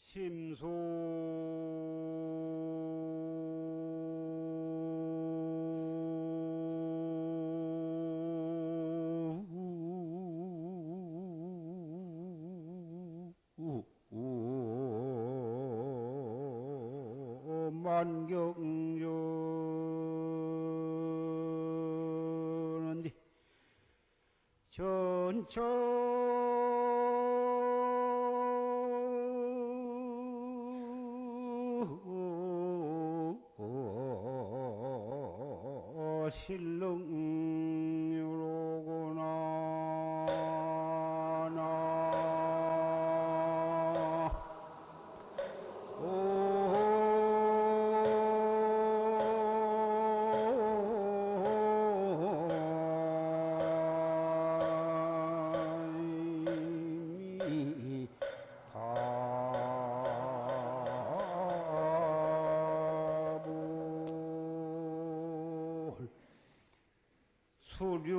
심소 만경전은디 전처 실릉유로구나 수료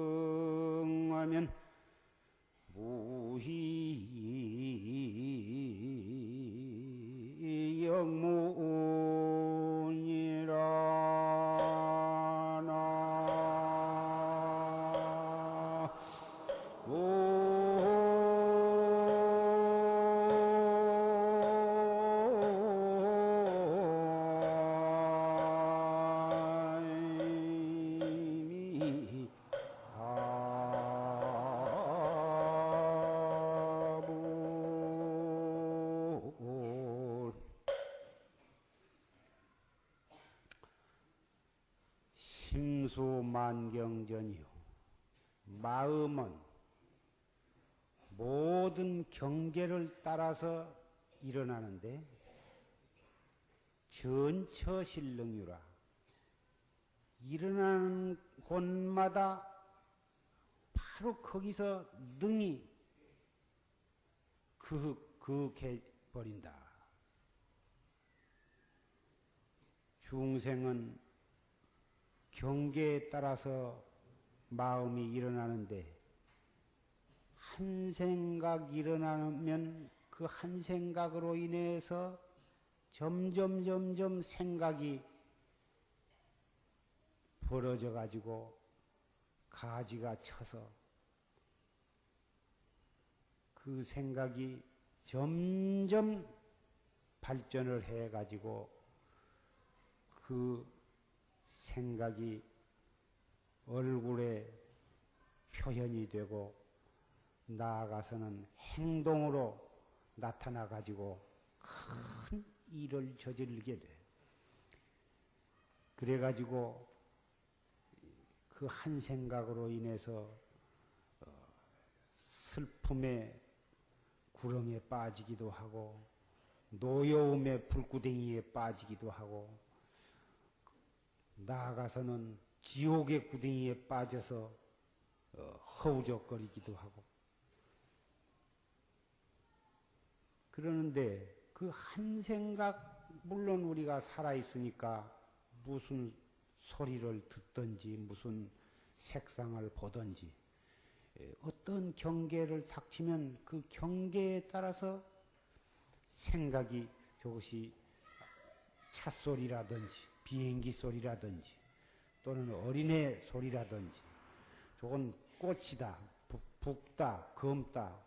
인덕성하면 무희 영문이라 나 심수만경전이요. 마음은 모든 경계를 따라서 일어나는데 전처실능유라. 일어나는 곳마다 바로 거기서 능이 그윽해 버린다. 중생은 경계에 따라서 마음이 일어나는데 한 생각 일어나면 그 한 생각으로 인해서 점점 생각이 벌어져 가지고 가지가 쳐서 그 생각이 점점 발전을 해 가지고 그 생각이 얼굴에 표현이 되고 나아가서는 행동으로 나타나 가지고 큰 일을 저지르게 돼. 그래 가지고 그 한 생각으로 인해서 슬픔의 구렁에 빠지기도 하고 노여움의 불구덩이에 빠지기도 하고 나아가서는 지옥의 구덩이에 빠져서 허우적거리기도 하고 그러는데 그 한 생각 물론 우리가 살아있으니까 무슨 소리를 듣든지 무슨 색상을 보든지 어떤 경계를 닥치면 그 경계에 따라서 생각이 조금씩 찻소리라든지 비행기 소리라든지 또는 어린애 소리라든지 저건 꽃이다, 붓다, 검다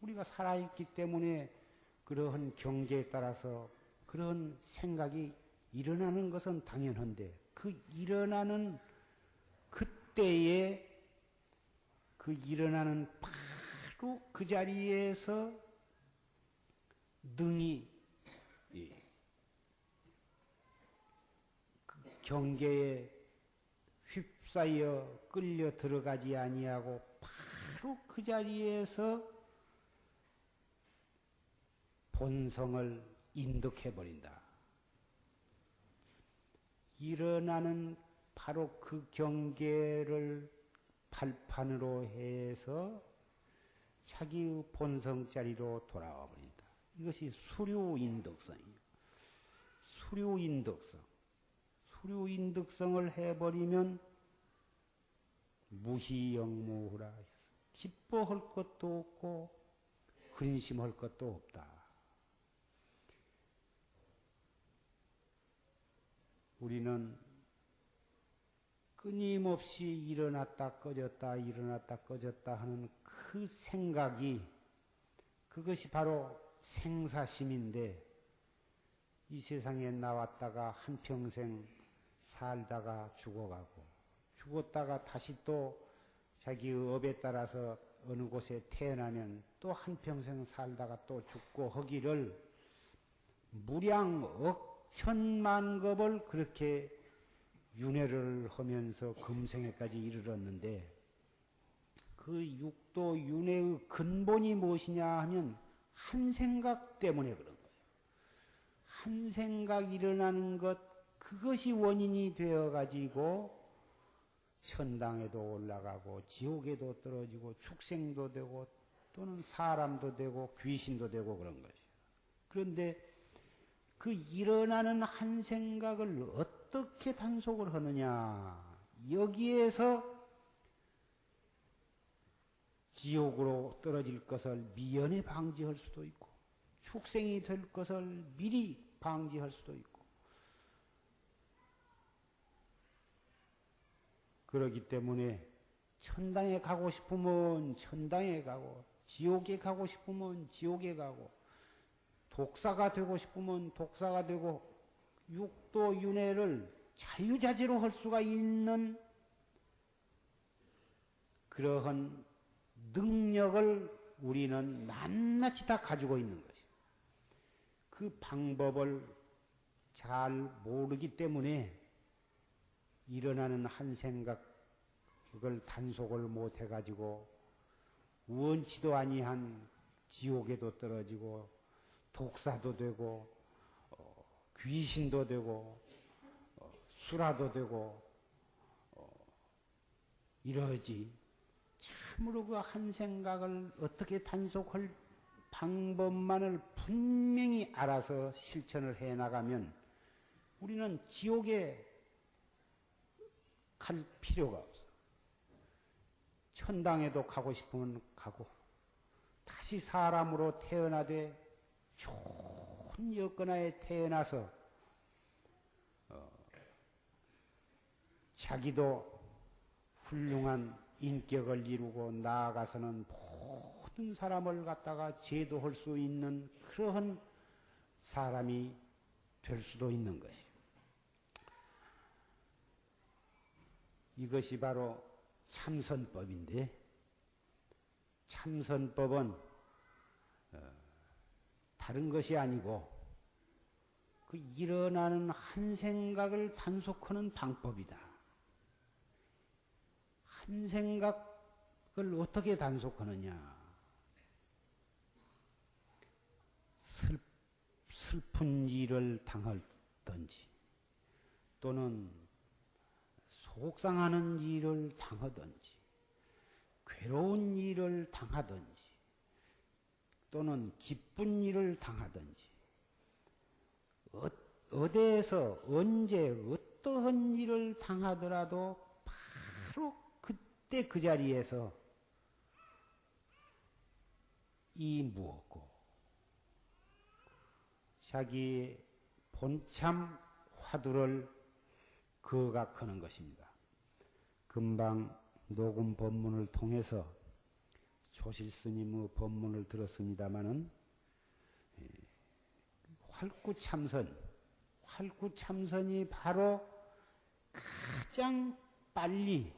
우리가 살아있기 때문에 그러한 경계에 따라서 그런 생각이 일어나는 것은 당연한데 그 일어나는 그때에 그 일어나는 바로 그 자리에서 능이 그 경계에 휩싸여 끌려 들어가지 아니하고 바로 그 자리에서 본성을 인덕해 버린다. 일어나는 바로 그 경계를 발판으로 해서 자기의 본성 자리로 돌아와 버린다. 이것이 수류인덕성이에요. 수류인덕성. 수류인덕성을 해버리면 무희영무후라 하셨어. 기뻐할 것도 없고 근심할 것도 없다. 우리는 끊임없이 일어났다 꺼졌다 일어났다 꺼졌다 하는 그 생각이 그것이 바로 생사심인데 이 세상에 나왔다가 한평생 살다가 죽어가고 죽었다가 다시 또 자기의 업에 따라서 어느 곳에 태어나면 또 한평생 살다가 또 죽고 하기를 무량 억천만겁을 그렇게 윤회를 하면서 금생에까지 이르렀는데 그 육도 윤회의 근본이 무엇이냐 하면 한 생각 때문에 그런 거예요. 한 생각 일어나는 것 그것이 원인이 되어가지고 천당에도 올라가고 지옥에도 떨어지고 축생도 되고 또는 사람도 되고 귀신도 되고 그런 것이에요. 그런데 그 일어나는 한 생각을 어떻게 단속을 하느냐 여기에서 지옥으로 떨어질 것을 미연에 방지할 수도 있고 축생이 될 것을 미리 방지할 수도 있고 그러기 때문에 천당에 가고 싶으면 천당에 가고 지옥에 가고 싶으면 지옥에 가고 독사가 되고 싶으면 독사가 되고 육도 윤회를 자유자재로 할 수가 있는 그러한 능력을 우리는 낱낱이 다 가지고 있는 것이에요. 그 방법을 잘 모르기 때문에 일어나는 한 생각 그걸 단속을 못 해가지고 원치도 아니한 지옥에도 떨어지고 독사도 되고 귀신도 되고 수라도 되고 이러지 참으로 그 한 생각을 어떻게 단속할 방법만을 분명히 알아서 실천을 해 나가면 우리는 지옥에 갈 필요가 없어. 천당에도 가고 싶으면 가고 다시 사람으로 태어나되 좋은 여건하에 태어나서 자기도 훌륭한 인격을 이루고 나아가서는 모든 사람을 갖다가 제도할 수 있는 그러한 사람이 될 수도 있는 것이요. 이것이 바로 참선법인데 참선법은 다른 것이 아니고 그 일어나는 한 생각을 단속하는 방법이다. 한 생각을 어떻게 단속하느냐. 슬픈 일을 당하든지 또는 속상하는 일을 당하든지 괴로운 일을 당하든지 또는 기쁜 일을 당하든지 어디에서 언제 어떠한 일을 당하더라도 바로 그때 그 자리에서 이 무엇고 자기 본참 화두를 거각하는 것입니다. 금방 녹음 법문을 통해서 조실스님의 법문을 들었습니다마는 활구참선이 바로 가장 빨리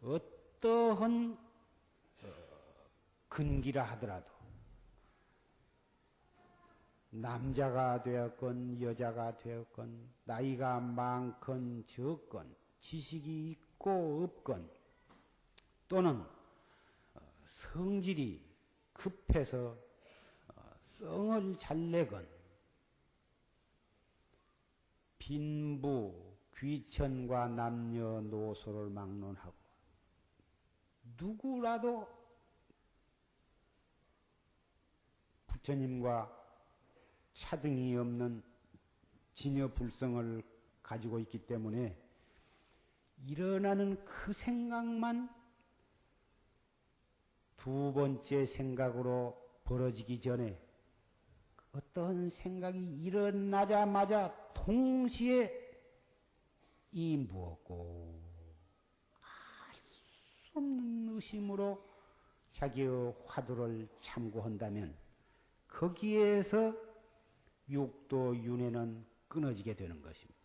어떠한 근기라 하더라도 남자가 되었건 여자가 되었건 나이가 많건 적건 지식이 있고 없건 또는 성질이 급해서 성을 잘 내건 빈부 귀천과 남녀노소를 막론하고 누구라도 부처님과 차등이 없는 진여 불성을 가지고 있기 때문에 일어나는 그 생각만 두 번째 생각으로 벌어지기 전에 어떤 생각이 일어나자마자 동시에 이 무엇고 알 수 없는 의심으로 자기의 화두를 참고한다면 거기에서 육도 윤회는 끊어지게 되는 것입니다.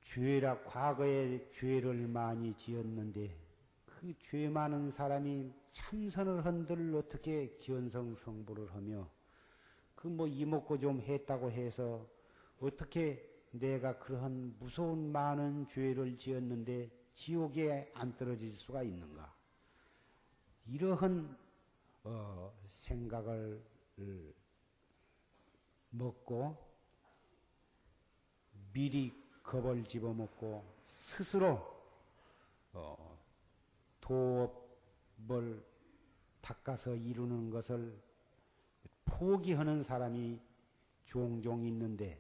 죄라 과거에 죄를 많이 지었는데 그 죄 많은 사람이 참선을 한들 어떻게 기원성성불을 하며 그 뭐 이먹고 좀 했다고 해서 어떻게 내가 그러한 무서운 많은 죄를 지었는데 지옥에 안 떨어질 수가 있는가? 이러한 생각을 먹고 미리 겁을 집어먹고 스스로 도업을 닦아서 이루는 것을 포기하는 사람이 종종 있는데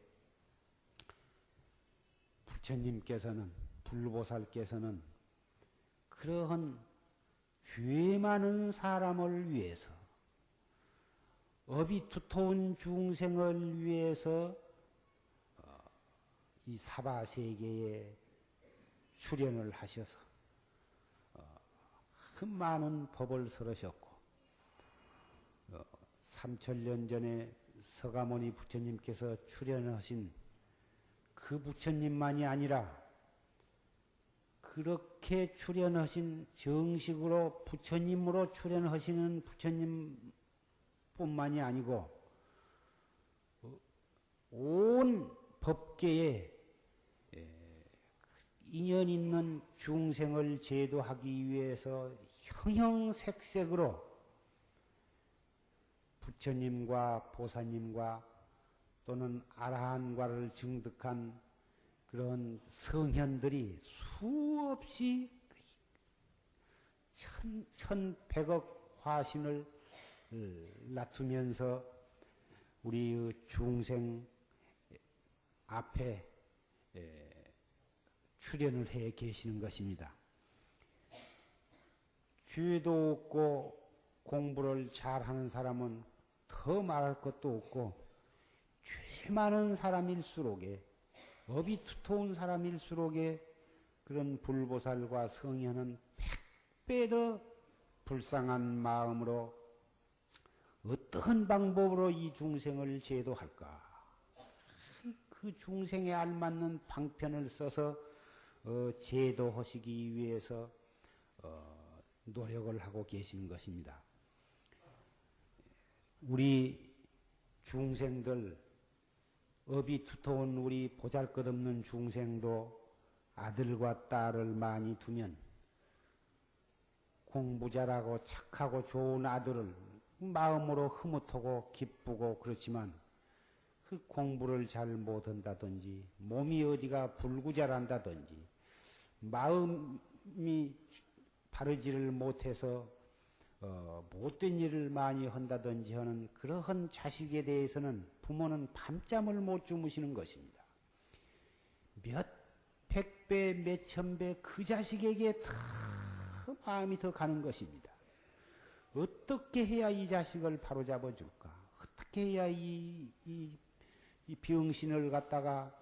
부처님께서는 불보살께서는 그러한 죄 많은 사람을 위해서 업이 두터운 중생을 위해서 이 사바세계에 출연을 하셔서 그 많은 법을 설하셨고 3000년 전에 서가모니 부처님께서 출연하신 그 부처님만이 아니라 그렇게 출연하신 정식으로 부처님으로 출연하시는 부처님뿐만이 아니고 온 법계에 인연 있는 중생을 제도하기 위해서 형형색색으로 부처님과 보사님과 또는 아라한과를 증득한 그런 성현들이 수없이 천백억 화신을 낮추면서 우리 중생 앞에 출연을 해 계시는 것입니다. 죄도 없고 공부를 잘하는 사람은 더 말할 것도 없고 죄 많은 사람일수록에 업이 두터운 사람일수록에 그런 불보살과 성현은 100배 더 불쌍한 마음으로 어떠한 방법으로 이 중생을 제도할까? 그 중생에 알맞는 방편을 써서 제도하시기 위해서 노력을 하고 계시는 것입니다. 우리 중생들, 업이 두터운 우리 보잘것없는 중생도 아들과 딸을 많이 두면 공부 잘하고 착하고 좋은 아들을 마음으로 흐뭇하고 기쁘고 그렇지만 그 공부를 잘 못한다든지 몸이 어디가 불구잘한다든지 마음이 바르지를 못해서 못된 일을 많이 한다든지 하는 그러한 자식에 대해서는 부모는 밤잠을 못 주무시는 것입니다. 몇 백배, 몇 천배 그 자식에게 더 마음이 더 가는 것입니다. 어떻게 해야 이 자식을 바로잡아 줄까? 어떻게 해야 이 병신을 갖다가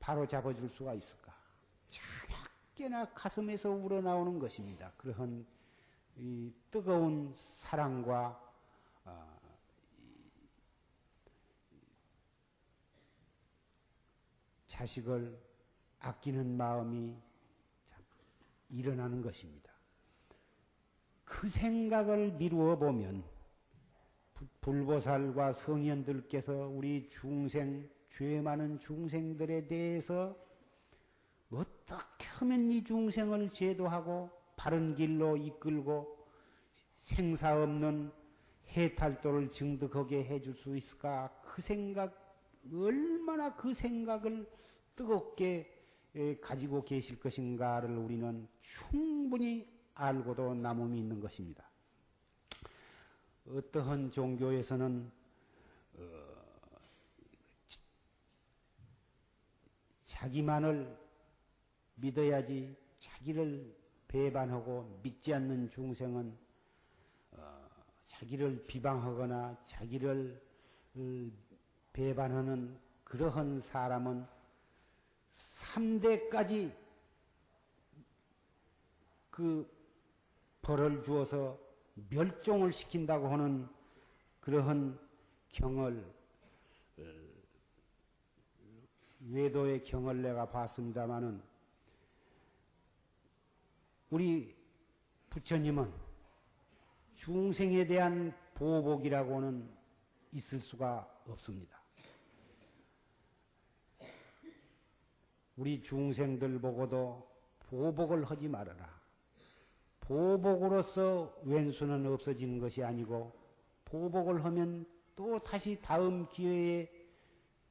바로잡아 줄 수가 있을까? 자나깨나 가슴에서 우러나오는 것입니다. 그러한 이 뜨거운 사랑과 자식을 아끼는 마음이 일어나는 것입니다. 그 생각을 미루어 보면 불보살과 성현들께서 우리 중생, 죄 많은 중생들에 대해서 어떻게 하면 이 중생을 제도하고 바른 길로 이끌고 생사 없는 해탈도를 증득하게 해줄 수 있을까? 그 생각, 얼마나 그 생각을 뜨겁게 가지고 계실 것인가를 우리는 충분히 알고도 남음이 있는 것입니다. 어떠한 종교에서는 자기만을 믿어야지 자기를 배반하고 믿지 않는 중생은 자기를 비방하거나 자기를 배반하는 그러한 사람은 3대까지 그 벌을 주어서 멸종을 시킨다고 하는 그러한 경을 외도의 경을 내가 봤습니다마는 우리 부처님은 중생에 대한 보복이라고는 있을 수가 없습니다. 우리 중생들 보고도 보복을 하지 말아라. 보복으로서 왼수는 없어지는 것이 아니고 보복을 하면 또 다시 다음 기회에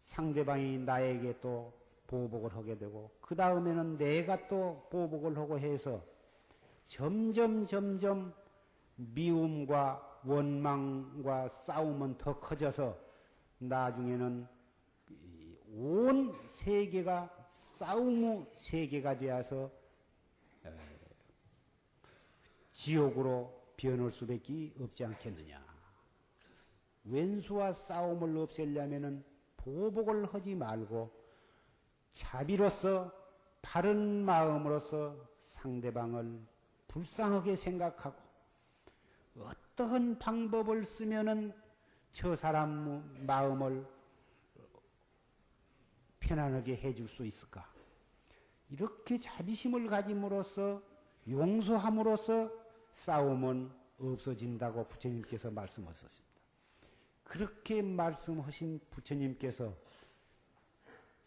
상대방이 나에게 또 보복을 하게 되고 그 다음에는 내가 또 보복을 하고 해서 점점 미움과 원망과 싸움은 더 커져서 나중에는 온 세계가 싸움의 세계가 되어서 지옥으로 변할 수밖에 없지 않겠느냐. 왼수와 싸움을 없애려면은 보복을 하지 말고 자비로서 바른 마음으로서 상대방을 불쌍하게 생각하고 어떠한 방법을 쓰면은 저 사람 마음을 편안하게 해줄 수 있을까? 이렇게 자비심을 가짐으로써 용서함으로써 싸움은 없어진다고 부처님께서 말씀하셨습니다. 그렇게 말씀하신 부처님께서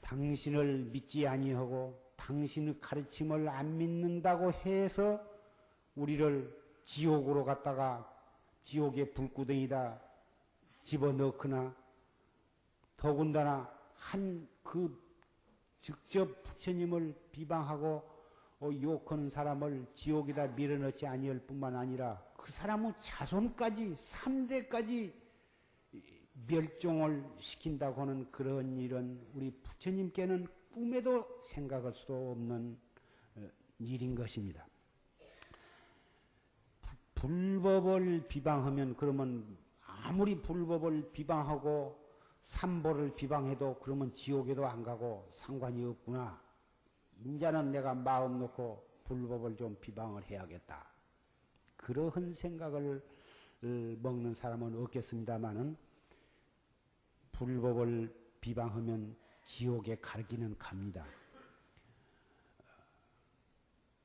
당신을 믿지 아니하고 당신의 가르침을 안 믿는다고 해서 우리를 지옥으로 갔다가 지옥의 불구덩이다 집어넣거나 더군다나 직접 부처님을 비방하고 욕하는 사람을 지옥에다 밀어넣지 아니할 뿐만 아니라 그 사람의 자손까지 3대까지 멸종을 시킨다고 하는 그런 일은 우리 부처님께는 꿈에도 생각할 수 없는 일인 것입니다. 불법을 비방하면 그러면 아무리 불법을 비방하고 삼보를 비방해도 그러면 지옥에도 안 가고 상관이 없구나. 인자는 내가 마음 놓고 불법을 좀 비방을 해야겠다. 그러한 생각을 먹는 사람은 없겠습니다마는 불법을 비방하면 지옥에 가기는 갑니다.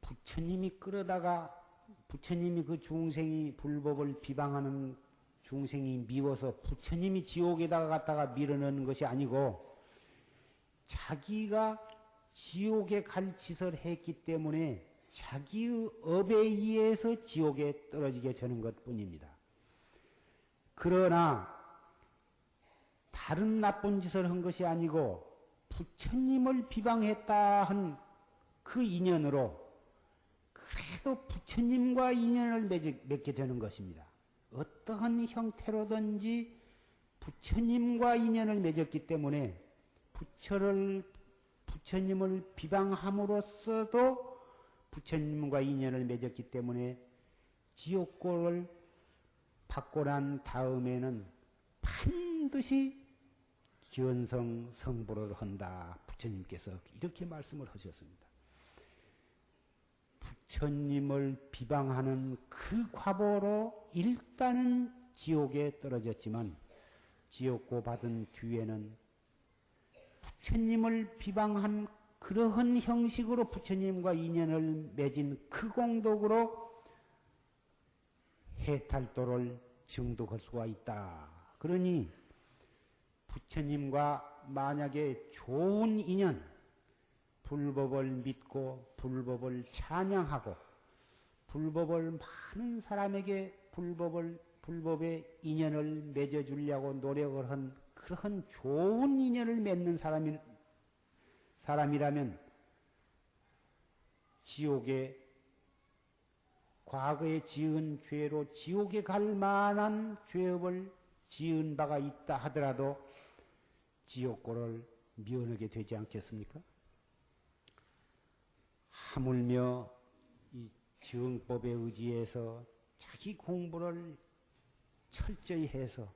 부처님이 끌어다가 부처님이 그 중생이 불법을 비방하는 중생이 미워서 부처님이 지옥에다가 갔다가 밀어넣는 것이 아니고 자기가 지옥에 갈 짓을 했기 때문에 자기의 업에 의해서 지옥에 떨어지게 되는 것뿐입니다. 그러나 다른 나쁜 짓을 한 것이 아니고 부처님을 비방했다 한 그 인연으로 그래도 부처님과 인연을 맺게 되는 것입니다. 어떠한 형태로든지 부처님과 인연을 맺었기 때문에 부처님을 비방함으로써도 부처님과 인연을 맺었기 때문에 지옥고를 받고 난 다음에는 반드시 견성 성불을 한다. 부처님께서 이렇게 말씀을 하셨습니다. 부처님을 비방하는 그 과보로 일단은 지옥에 떨어졌지만 지옥고 받은 뒤에는 부처님을 비방한 그러한 형식으로 부처님과 인연을 맺은 그 공덕으로 해탈도를 증득할 수가 있다. 그러니 부처님과 만약에 좋은 인연, 불법을 믿고 불법을 찬양하고 불법을 많은 사람에게 불법의 인연을 맺어주려고 노력을 한 그런 좋은 인연을 맺는 사람이라면 지옥의 과거에 지은 죄로 지옥에 갈 만한 죄업을 지은 바가 있다 하더라도 지옥고를 면하게 되지 않겠습니까? 하물며 이 정법에 의지해서 자기 공부를 철저히 해서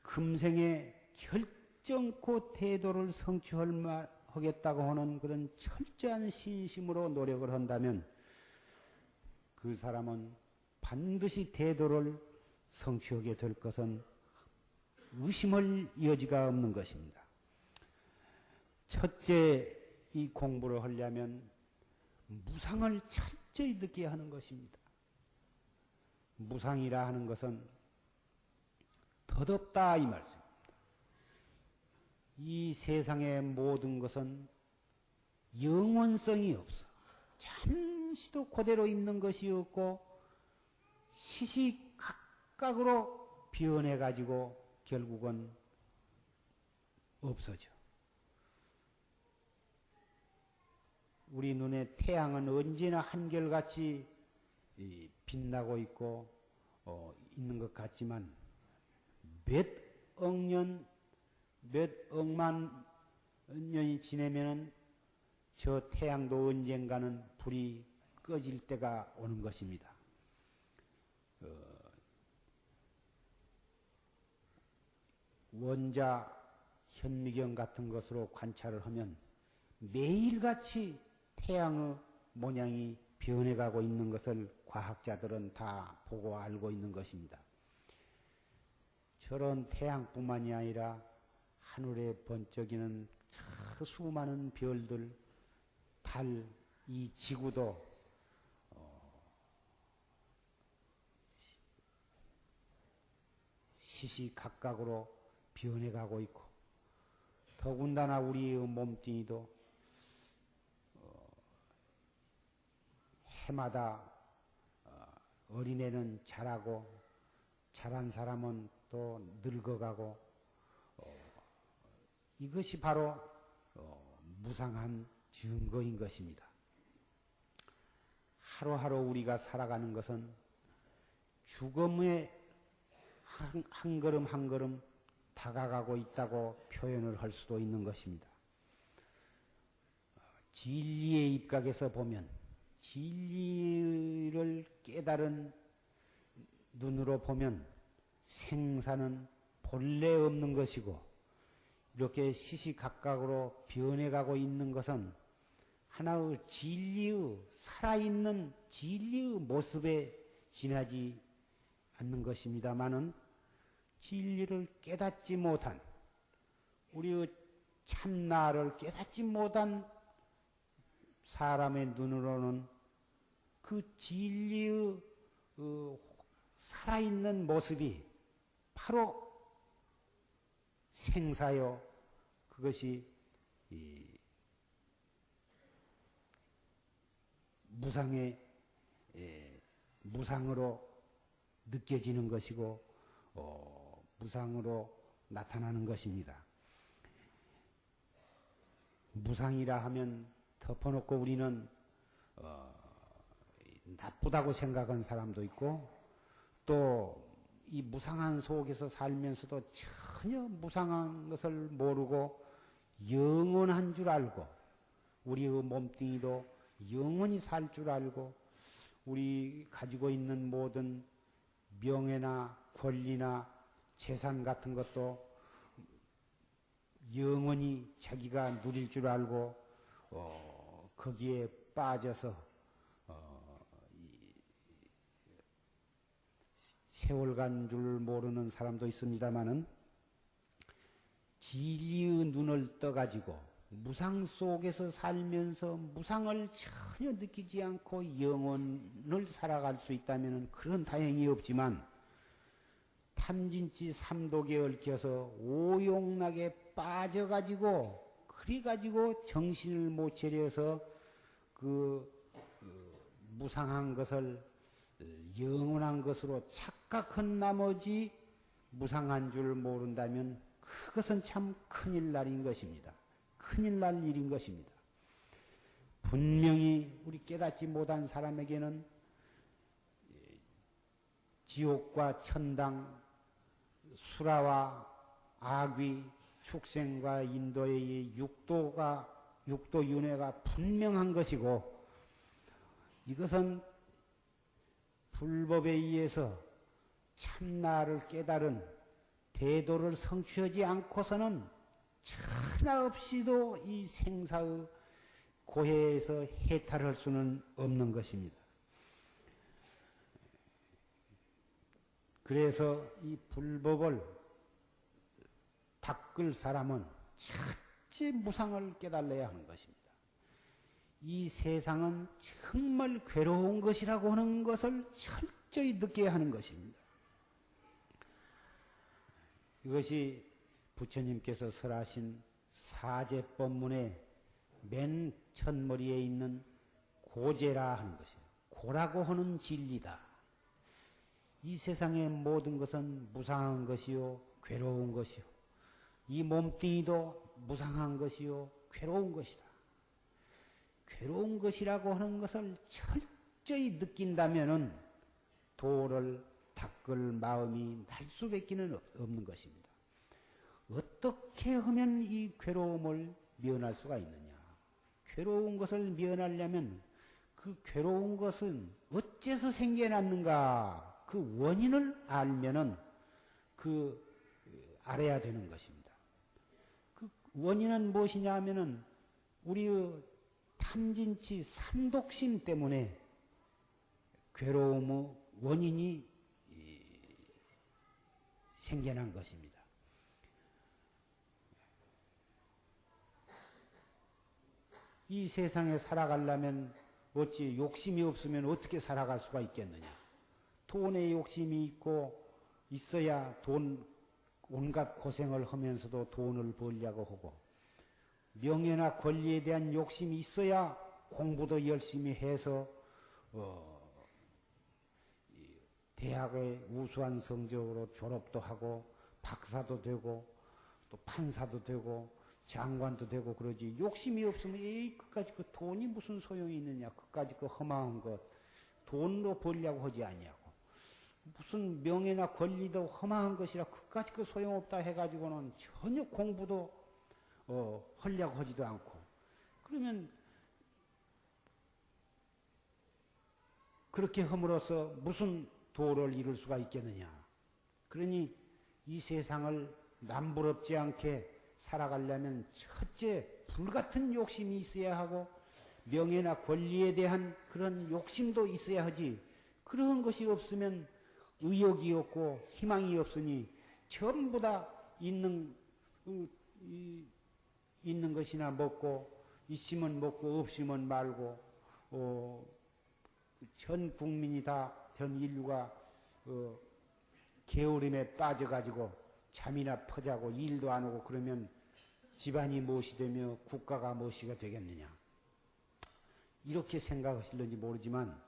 금생에 결정코 태도를 성취하겠다고 하는 그런 철저한 신심으로 노력을 한다면 그 사람은 반드시 태도를 성취하게 될 것은 의심할 여지가 없는 것입니다. 첫째, 이 공부를 하려면 무상을 철저히 느껴야 하는 것입니다. 무상이라 하는 것은 덧없다 이 말씀입니다. 이 세상의 모든 것은 영원성이 없어. 잠시도 그대로 있는 것이 없고 시시각각으로 변해가지고 결국은 없어져. 우리 눈에 태양은 언제나 한결같이 빛나고 있고 있는 것 같지만 몇 억년, 몇 억만 년이 지나면은 저 태양도 언젠가는 불이 꺼질 때가 오는 것입니다. 원자 현미경 같은 것으로 관찰을 하면 매일같이 태양의 모양이 변해가고 있는 것을 과학자들은 다 보고 알고 있는 것입니다. 저런 태양뿐만이 아니라 하늘에 번쩍이는 수많은 별들, 달, 이 지구도 시시각각으로 변해가고 있고 더군다나 우리의 몸뚱이도 해마다 어린애는 자라고 자란 사람은 또 늙어가고 이것이 바로 무상한 증거인 것입니다. 하루하루 우리가 살아가는 것은 죽음에 한 걸음 한 걸음 다가가고 있다고 표현을 할 수도 있는 것입니다. 진리의 입각에서 보면 진리를 깨달은 눈으로 보면 생사는 본래 없는 것이고 이렇게 시시각각으로 변해가고 있는 것은 하나의 진리의 살아있는 진리의 모습에 지나지 않는 것입니다마는 진리를 깨닫지 못한 우리의 참나를 깨닫지 못한 사람의 눈으로는 그 진리의 살아있는 모습이 바로 생사요. 그것이 무상으로 느껴지는 것이고 무상으로 나타나는 것입니다. 무상이라 하면 덮어놓고 우리는 나쁘다고 생각한 사람도 있고 또 이 무상한 속에서 살면서도 전혀 무상한 것을 모르고 영원한 줄 알고 우리의 몸뚱이도 영원히 살 줄 알고 우리 가지고 있는 모든 명예나 권리나 재산 같은 것도 영원히 자기가 누릴 줄 알고 거기에 빠져서 세월 간 줄 모르는 사람도 있습니다마는 진리의 눈을 떠가지고 무상 속에서 살면서 무상을 전혀 느끼지 않고 영혼을 살아갈 수 있다면 그런 다행이 없지만 탐진치 삼독에 얽혀서 오용락에 빠져가지고 그래가지고 정신을 못 차려서 그 무상한 것을 영원한 것으로 착각한 나머지 무상한 줄 모른다면 그것은 참 큰일 날인 것입니다. 큰일 날 일인 것입니다. 분명히 우리 깨닫지 못한 사람에게는 지옥과 천당, 수라와 아귀, 축생과 인도의 육도 윤회가 분명한 것이고, 이것은 불법에 의해서 참나를 깨달은 대도를 성취하지 않고서는 천하 없이도 이 생사의 고해에서 해탈할 수는 없는 것입니다. 그래서 이 불법을 닦을 사람은 첫째 무상을 깨달아야 하는 것입니다. 이 세상은 정말 괴로운 것이라고 하는 것을 철저히 느껴야 하는 것입니다. 이것이 부처님께서 설하신 사제법문의 맨 첫머리에 있는 고제라 하는 것이에요. 고라고 하는 진리다. 이 세상의 모든 것은 무상한 것이요, 괴로운 것이요. 이 몸뚱이도 무상한 것이요, 괴로운 것이다. 괴로운 것이라고 하는 것을 철저히 느낀다면은 도를 닦을 마음이 날 수밖에 없는 것입니다. 어떻게 하면 이 괴로움을 면할 수가 있느냐? 괴로운 것을 면하려면 그 괴로운 것은 어째서 생겨났는가? 그 원인을 알면은 알아야 되는 것입니다. 그 원인은 무엇이냐 하면은 우리의 탐진치 삼독심 때문에 괴로움의 원인이 생겨난 것입니다. 이 세상에 살아가려면 어찌 욕심이 없으면 어떻게 살아갈 수가 있겠느냐? 돈에 욕심이 있어야 온갖 고생을 하면서도 돈을 벌려고 하고, 명예나 권리에 대한 욕심이 있어야 공부도 열심히 해서 대학의 우수한 성적으로 졸업도 하고 박사도 되고 또 판사도 되고 장관도 되고 그러지. 욕심이 없으면 그까지 그 돈이 무슨 소용이 있느냐? 그까지 그 허망한 것 돈으로 벌려고 하지 아니하고, 무슨 명예나 권리도 허망한 것이라 그까지 그 소용없다 해가지고는 전혀 공부도 하려고 하지도 않고, 그러면 그렇게 함으로써 무슨 도를 이룰 수가 있겠느냐? 그러니 이 세상을 남부럽지 않게 살아가려면 첫째 불같은 욕심이 있어야 하고, 명예나 권리에 대한 그런 욕심도 있어야 하지. 그런 것이 없으면 의욕이 없고 희망이 없으니 전부 다 있는 것이나 먹고, 있으면 먹고 없으면 말고, 전 국민이 다, 전 인류가 게으름에 빠져가지고 잠이나 퍼자고 일도 안 하고 그러면 집안이 무엇이 되며 국가가 무엇이가 되겠느냐? 이렇게 생각하실는지 모르지만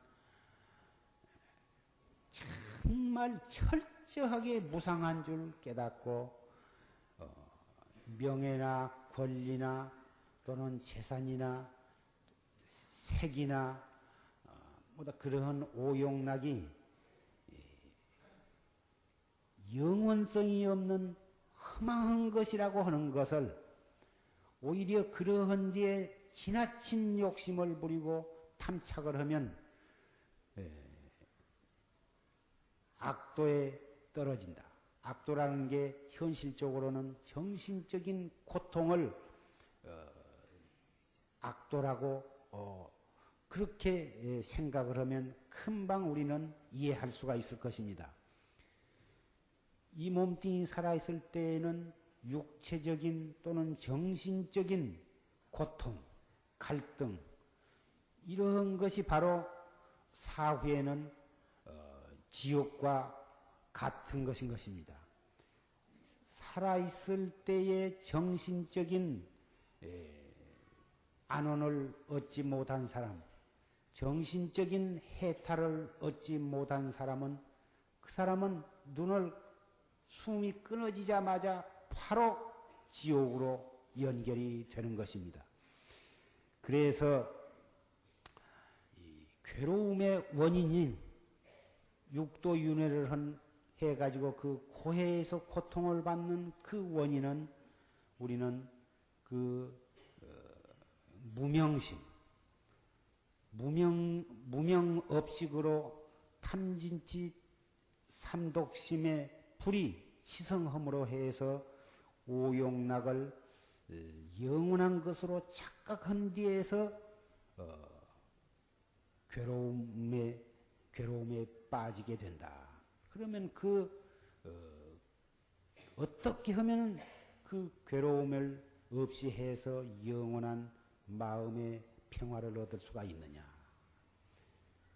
정말 철저하게 무상한 줄 깨닫고 명예나 권리나 또는 재산이나 색이나 뭐다 그러한 오용락이 영원성이 없는 허망한 것이라고 하는 것을 오히려 그러한 뒤에 지나친 욕심을 부리고 탐착을 하면 악도에 떨어진다. 악도라는 게 현실적으로는 정신적인 고통을 악도라고 그렇게 생각을 하면 금방 우리는 이해할 수가 있을 것입니다. 이 몸뚱이 살아있을 때에는 육체적인 또는 정신적인 고통, 갈등, 이런 것이 바로 사후에는 지옥과 같은 것인 것입니다. 살아있을 때의 정신적인 안온을 얻지 못한 사람, 정신적인 해탈을 얻지 못한 사람은 그 사람은 숨이 끊어지자마자 바로 지옥으로 연결이 되는 것입니다. 그래서 이 괴로움의 원인인 육도윤회를 해가지고 그 고해에서 고통을 받는 그 원인은 우리는 그 무명심, 무명업식으로 탐진치 삼독심의 불이 치성함으로 해서 오용락을 영원한 것으로 착각한 뒤에서 괴로움에 빠지게 된다. 그러면 어떻게 하면 그 괴로움을 없이 해서 영원한 마음의 평화를 얻을 수가 있느냐.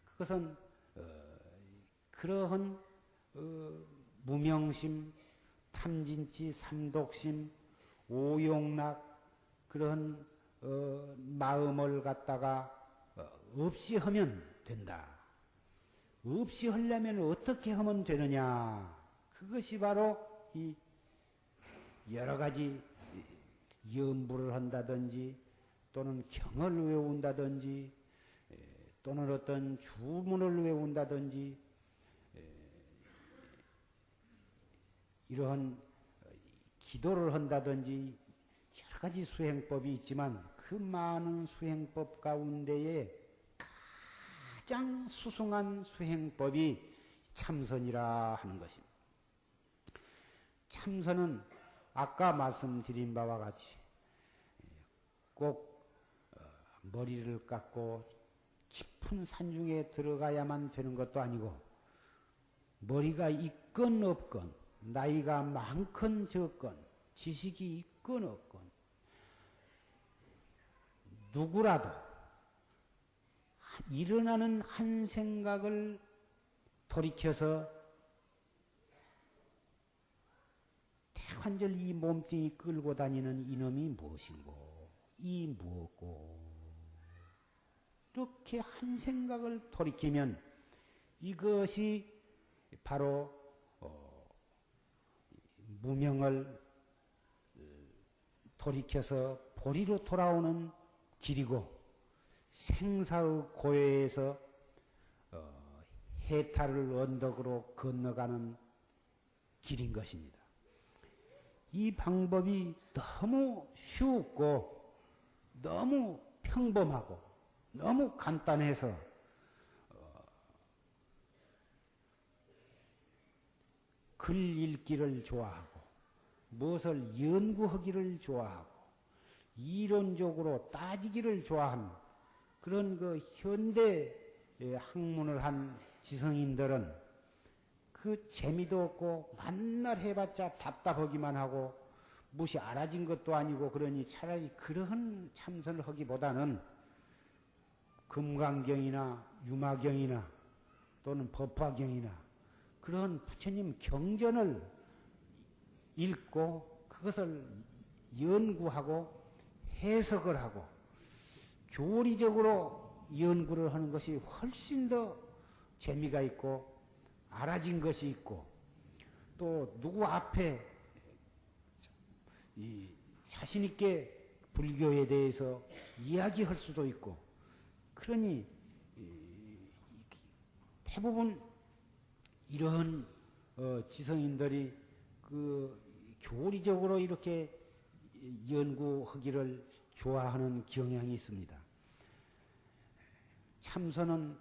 그것은 그러한 무명심, 탐진치, 삼독심, 오용락 그런 마음을 갖다가 없이 하면 된다. 없이 하려면 어떻게 하면 되느냐. 그것이 바로 이 여러 가지 염불을 한다든지 또는 경을 외운다든지 또는 어떤 주문을 외운다든지 이러한 기도를 한다든지 여러 가지 수행법이 있지만 그 많은 수행법 가운데에 가장 수승한 수행법이 참선이라 하는 것입니다. 참선은 아까 말씀드린 바와 같이 꼭 머리를 깎고 깊은 산중에 들어가야만 되는 것도 아니고 머리가 있건 없건 나이가 많건 적건 지식이 있건 없건 누구라도 일어나는 한 생각을 돌이켜서 태관절 이 몸뚱이 끌고 다니는 이놈이 무엇인고 이 무엇고 이렇게 한 생각을 돌이키면 이것이 바로 무명을 돌이켜서 보리로 돌아오는 길이고 생사의 고요에서 해탈을 언덕으로 건너가는 길인 것입니다. 이 방법이 너무 쉽고 너무 평범하고 너무 간단해서 글 읽기를 좋아하고 무엇을 연구하기를 좋아하고 이론적으로 따지기를 좋아하는 그런 그 현대 학문을 한 지성인들은 그 재미도 없고 만날 해봤자 답답하기만 하고 무엇이 알아진 것도 아니고 그러니 차라리 그러한 참선을 하기보다는 금강경이나 유마경이나 또는 법화경이나 그런 부처님 경전을 읽고 그것을 연구하고 해석을 하고 교리적으로 연구를 하는 것이 훨씬 더 재미가 있고 알아진 것이 있고 또 누구 앞에 자신 있게 불교에 대해서 이야기할 수도 있고 그러니 대부분 이러한 지성인들이 그 교리적으로 이렇게 연구하기를 좋아하는 경향이 있습니다. 참선은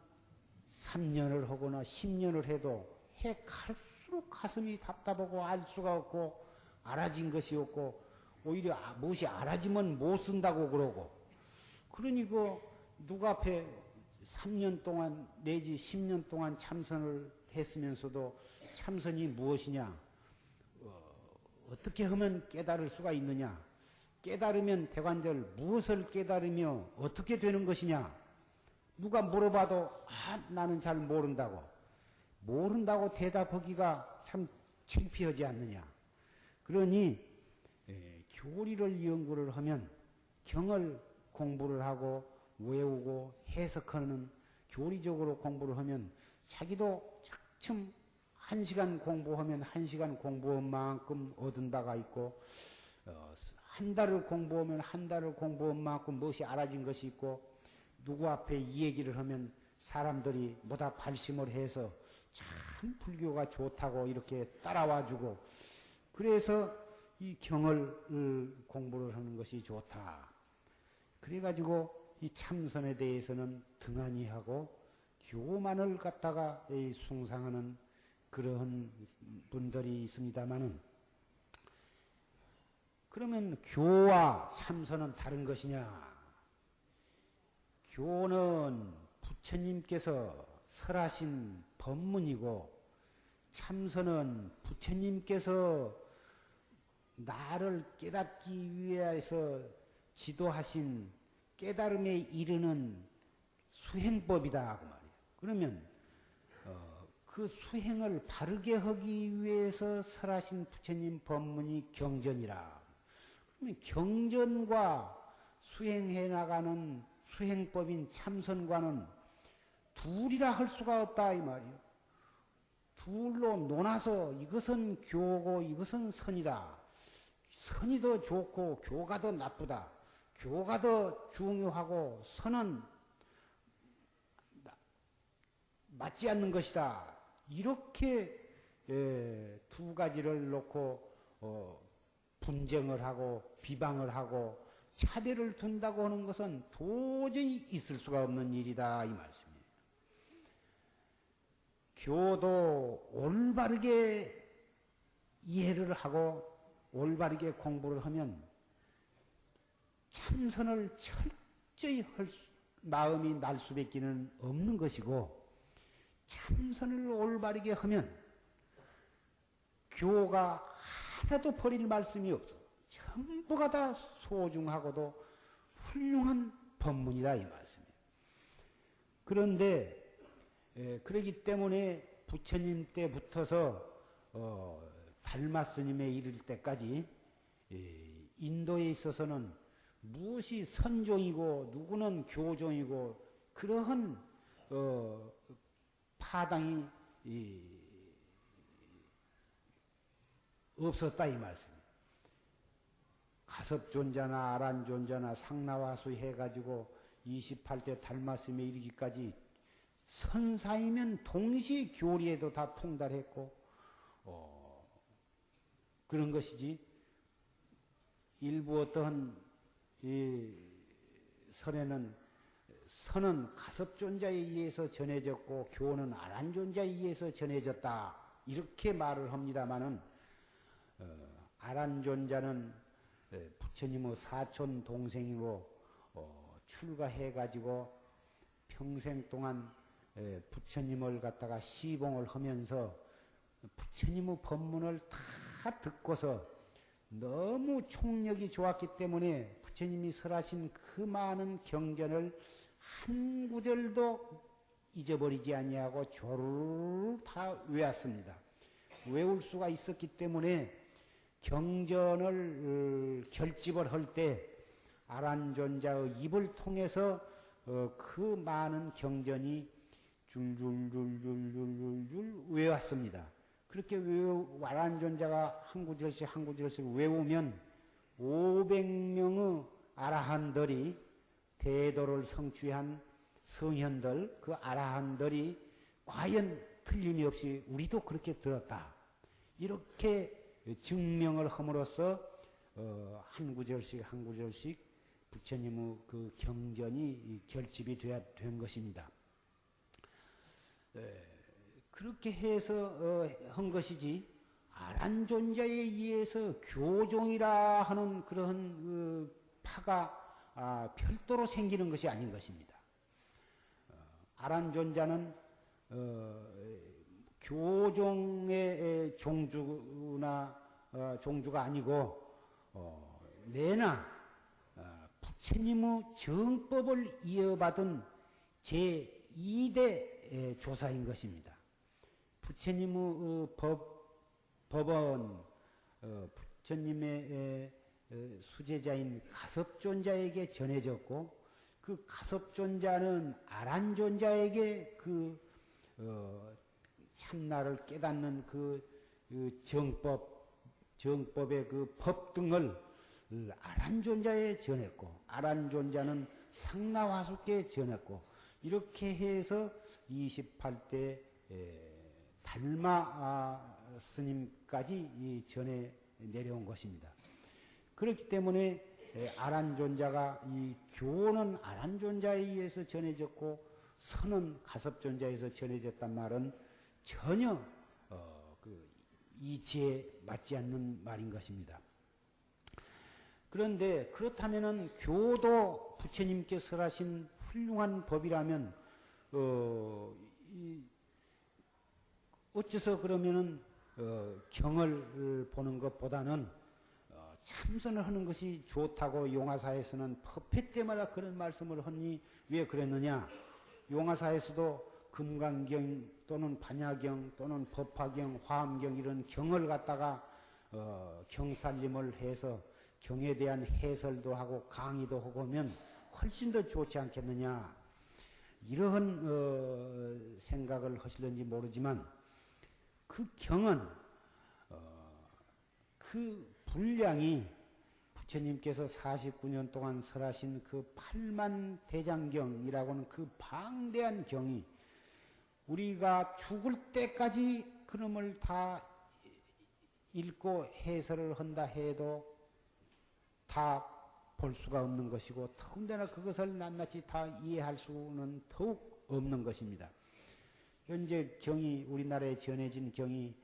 3년을 하거나 10년을 해도 해 갈수록 가슴이 답답하고 알 수가 없고 알아진 것이 없고 오히려 무엇이 알아지면 못 쓴다고 그러고 그러니 그 누구 앞에 3년 동안 내지 10년 동안 참선을 했으면서도 참선이 무엇이냐 어떻게 하면 깨달을 수가 있느냐 깨달으면 대관절 무엇을 깨달으며 어떻게 되는 것이냐 누가 물어봐도 나는 잘 모른다고 대답하기가 참 창피하지 않느냐 그러니 교리를 연구를 하면 경을 공부를 하고 외우고 해석하는 교리적으로 공부를 하면 자기도 차츰 1시간 공부하면 1시간 공부한 만큼 얻은 바가 있고 한 달을 공부하면 한 달을 공부한 만큼 무엇이 알아진 것이 있고 누구 앞에 이 얘기를 하면 사람들이 뭐다 발심을 해서 참 불교가 좋다고 이렇게 따라와주고 그래서 이 경을 공부를 하는 것이 좋다. 그래가지고 이 참선에 대해서는 등한히 하고 교만을 갖다가 숭상하는 그러한 분들이 있습니다마는 그러면 교와 참선은 다른 것이냐? 교는 부처님께서 설하신 법문이고 참선은 부처님께서 나를 깨닫기 위해서 지도하신 깨달음에 이르는 수행법이다 그 말이에요. 그러면 그 수행을 바르게 하기 위해서 설하신 부처님 법문이 경전이라. 그러면 경전과 수행해 나가는 수행법인 참선과는 둘이라 할 수가 없다 이 말이에요. 둘로 논아서 이것은 교고 이것은 선이다. 선이 더 좋고 교가 더 나쁘다. 교가 더 중요하고 선은 맞지 않는 것이다. 이렇게 두 가지를 놓고 분쟁을 하고 비방을 하고 차별을 둔다고 하는 것은 도저히 있을 수가 없는 일이다 이 말씀이에요. 교도 올바르게 이해를 하고 올바르게 공부를 하면 참선을 철저히 마음이 날 수밖에는 없는 것이고 참선을 올바르게 하면 교가 하나도 버릴 말씀이 없어. 전부가 다 소중하고도 훌륭한 법문이다 이 말씀이에요. 그런데 그러기 때문에 부처님 때부터서 달마 스님에 이를 때까지 인도에 있어서는 무엇이 선종이고 누구는 교종이고 그러한 파당이 없었다 이 말씀이에요. 가섭존자나 아란존자나 상나와수 해가지고 28대 달마스에 이르기까지 선사이면 동시에 교리에도 다 통달했고 그런 것이지 일부 어떠한 선은 가섭존자에 의해서 전해졌고 교는 아란존자에 의해서 전해졌다 이렇게 말을 합니다마는 아란존자는 부처님의 사촌 동생이고 출가해가지고 평생 동안 부처님을 갖다가 시봉을 하면서 부처님의 법문을 다 듣고서 너무 총력이 좋았기 때문에 부처님이 설하신 그 많은 경전을 한 구절도 잊어버리지 아니하고 조르르 다 외웠습니다. 외울 수가 있었기 때문에 경전을 결집을 할 때 아란존자의 입을 통해서 그 많은 경전이 줄줄줄줄줄줄 외웠습니다. 그렇게 아란존자가 한 구절씩 한 구절씩 외우면 500명의 아라한들이 대도를 성취한 성현들 그 아라한들이 과연 틀림이 없이 우리도 그렇게 들었다. 이렇게 증명을 함으로써 한 구절씩 한 구절씩 부처님의 그 경전이 결집이 된 것입니다. 그렇게 해서 한 것이지 아란존자에 의해서 교종이라 하는 그런 파가 별도로 생기는 것이 아닌 것입니다. 아란존자는 교종의 종주가 아니고 내나 부처님의 정법을 이어받은 제2대 조사인 것입니다. 부처님의 법은 부처님의 수제자인 가섭존자에게 전해졌고 그 가섭존자는 아란존자에게 그 참나를 깨닫는 그 정법의 그 법 등을 아란존자에 전했고 아란존자는 상나화수께 전했고 이렇게 해서 28대 달마 스님까지 전해 내려온 것입니다. 그렇기 때문에 아란존자가 이 교는 아란존자에 의해서 전해졌고 선은 가섭존자에서 전해졌단 말은 전혀 이치에 맞지 않는 말인 것입니다. 그런데 그렇다면은 교도 부처님께 설하신 훌륭한 법이라면 어째서 그러면은 경을 보는 것보다는 참선을 하는 것이 좋다고 용화사에서는 법회 때마다 그런 말씀을 하니 왜 그랬느냐? 용화사에서도 금강경 또는 반야경 또는 법화경, 화엄경 이런 경을 갖다가 경살림을 해서 경에 대한 해설도 하고 강의도 하고 하면 훨씬 더 좋지 않겠느냐? 이러한 생각을 하실는지 모르지만 그 경은 그 분량이 부처님께서 49년 동안 설하신 그 8만 대장경이라고는 그 방대한 경이 우리가 죽을 때까지 그놈을 다 읽고 해설을 한다 해도 다 볼 수가 없는 것이고 더군다나 그것을 낱낱이 다 이해할 수는 더욱 없는 것입니다. 현재 경이 우리나라에 전해진 경이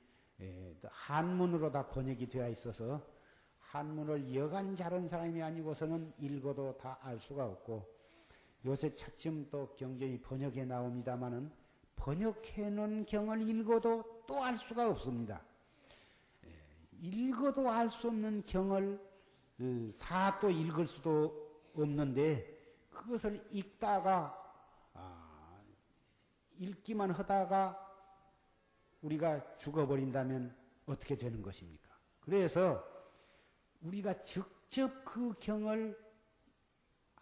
한문으로 다 번역이 되어 있어서 한문을 여간 잘한 사람이 아니고서는 읽어도 다 알 수가 없고 요새 차츰 또 경전이 번역해 나옵니다마는 번역해 놓은 경을 읽어도 또 알 수가 없습니다. 읽어도 알 수 없는 경을 다 또 읽을 수도 없는데 그것을 읽다가 읽기만 하다가 우리가 죽어버린다면 어떻게 되는 것입니까? 그래서 우리가 직접 그 경을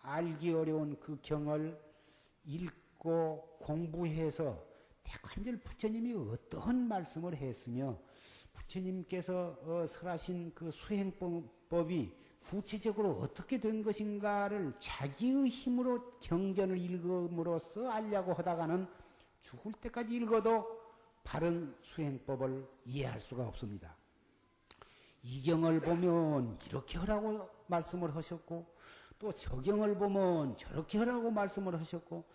알기 어려운 그 경을 읽고 공부해서 대관절 부처님이 어떠한 말씀을 했으며 부처님께서 설하신 그 수행법이 구체적으로 어떻게 된 것인가를 자기의 힘으로 경전을 읽음으로써 알려고 하다가는 죽을 때까지 읽어도 바른 수행법을 이해할 수가 없습니다. 이 경을 보면 이렇게 하라고 말씀을 하셨고 또 저 경을 보면 저렇게 하라고 말씀을 하셨고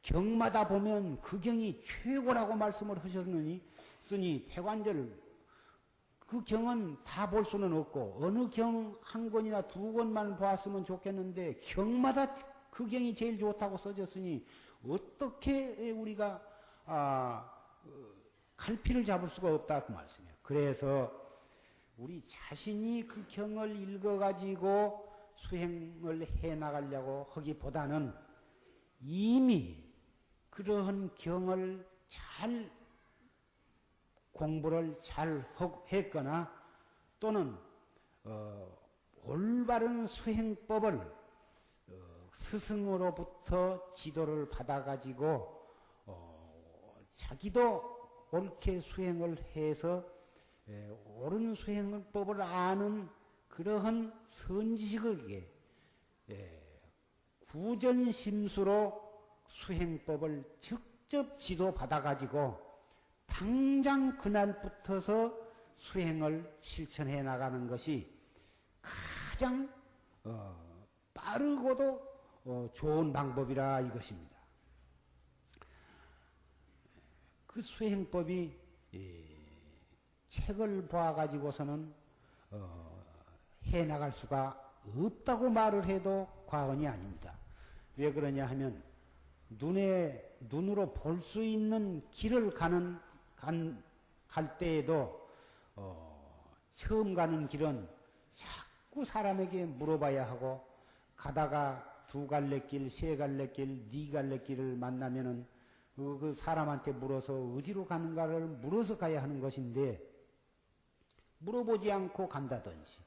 경마다 보면 그 경이 최고라고 말씀을 하셨느니 쓰니 대관절 그 경은 다 볼 수는 없고 어느 경 한 권이나 두 권만 보았으면 좋겠는데 경마다 그 경이 제일 좋다고 써졌으니 어떻게 우리가 갈피를 잡을 수가 없다 그 말씀이에요. 그래서 우리 자신이 그 경을 읽어가지고 수행을 해나가려고 하기보다는 이미 그러한 경을 잘 공부를 잘 했거나 또는 올바른 수행법을 스승으로부터 지도를 받아가지고 자기도 옳게 수행을 해서 옳은 수행법을 아는 그러한 선지식에게 구전심수로 수행법을 직접 지도받아가지고 당장 그날부터서 수행을 실천해 나가는 것이 가장 빠르고도 좋은 방법이라 이것입니다. 그 수행법이 책을 봐가지고서는 해 나갈 수가 없다고 말을 해도 과언이 아닙니다. 왜 그러냐 하면 눈으로 볼 수 있는 길을 갈 때에도 처음 가는 길은 자꾸 사람에게 물어봐야 하고 가다가 두 갈래 길, 세 갈래 길, 네 갈래 길을 만나면은 그 사람한테 물어서 어디로 가는가를 물어서 가야 하는 것인데 물어보지 않고 간다든지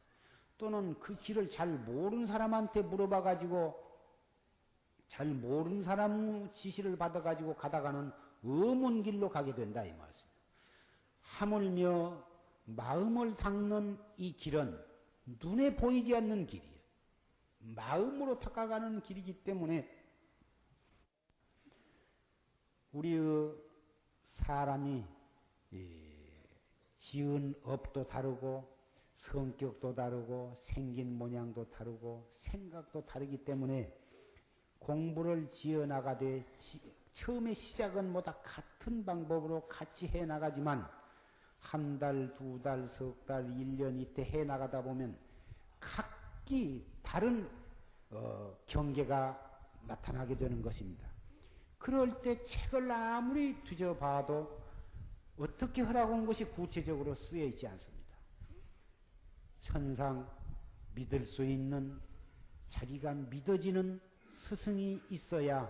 또는 그 길을 잘 모르는 사람한테 물어봐 가지고 잘 모르는 사람 지시를 받아 가지고 가다가는 엄한 길로 가게 된다 이 말씀. 하물며 마음을 닦는 이 길은 눈에 보이지 않는 길이에요. 마음으로 닦아가는 길이기 때문에 우리의 사람이 지은 업도 다르고 성격도 다르고 생긴 모양도 다르고 생각도 다르기 때문에 공부를 지어나가되 처음에 시작은 뭐다 같은 방법으로 같이 해나가지만 한 달, 두 달, 석 달, 1년 이때 해나가다 보면 각기 다른 경계가 나타나게 되는 것입니다. 그럴 때 책을 아무리 뒤져봐도 어떻게 하라고 한 것이 구체적으로 쓰여 있지 않습니다. 천상 믿을 수 있는 자기가 믿어지는 스승이 있어야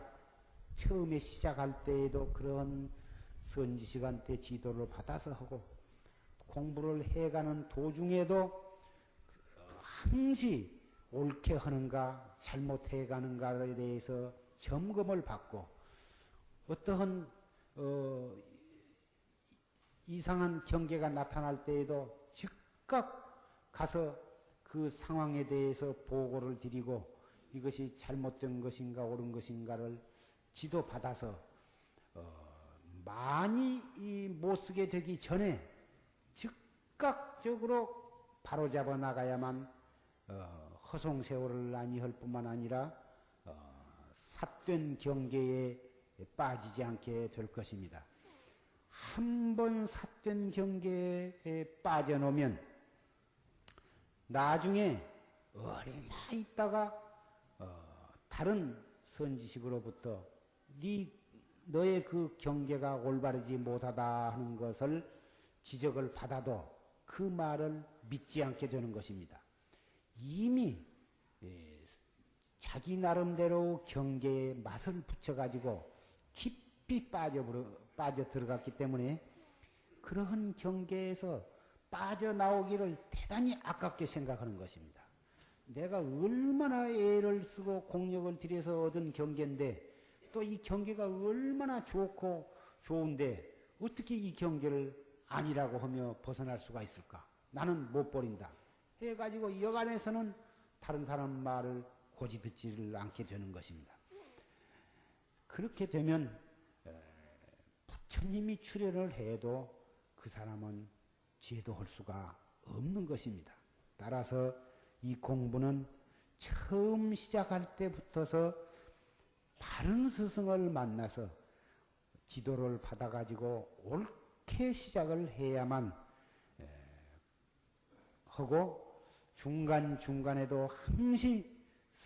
처음에 시작할 때에도 그런 선지식한테 지도를 받아서 하고 공부를 해가는 도중에도 항시 옳게 하는가 잘못해가는가에 대해서 점검을 받고 어떠한 이상한 경계가 나타날 때에도 즉각 가서 그 상황에 대해서 보고를 드리고 이것이 잘못된 것인가 옳은 것인가를 지도받아서 많이 못 쓰게 되기 전에 즉각적으로 바로잡아 나가야만 허송세월을 아니할 뿐만 아니라 삿된 경계에 빠지지 않게 될 것입니다. 한 번 삿된 경계에 빠져놓으면 나중에 얼마 있다가 다른 선지식으로부터 너의 그 경계가 올바르지 못하다 하는 것을 지적을 받아도 그 말을 믿지 않게 되는 것입니다. 이미 자기 나름대로 경계에 맛을 붙여가지고 깊이 빠져 들어갔기 때문에 그러한 경계에서 빠져나오기를 대단히 아깝게 생각하는 것입니다. 내가 얼마나 애를 쓰고 공력을 들여서 얻은 경계인데 또 이 경계가 얼마나 좋고 좋은데 어떻게 이 경계를 아니라고 하며 벗어날 수가 있을까? 나는 못 버린다. 해가지고 여간에서는 다른 사람 말을 고지 듣지를 않게 되는 것입니다. 그렇게 되면 부처님이 출현을 해도 그 사람은 제도할 수가 없는 것입니다. 따라서 이 공부는 처음 시작할 때부터서 바른 스승을 만나서 지도를 받아가지고 옳게 시작을 해야만 하고 중간중간에도 항시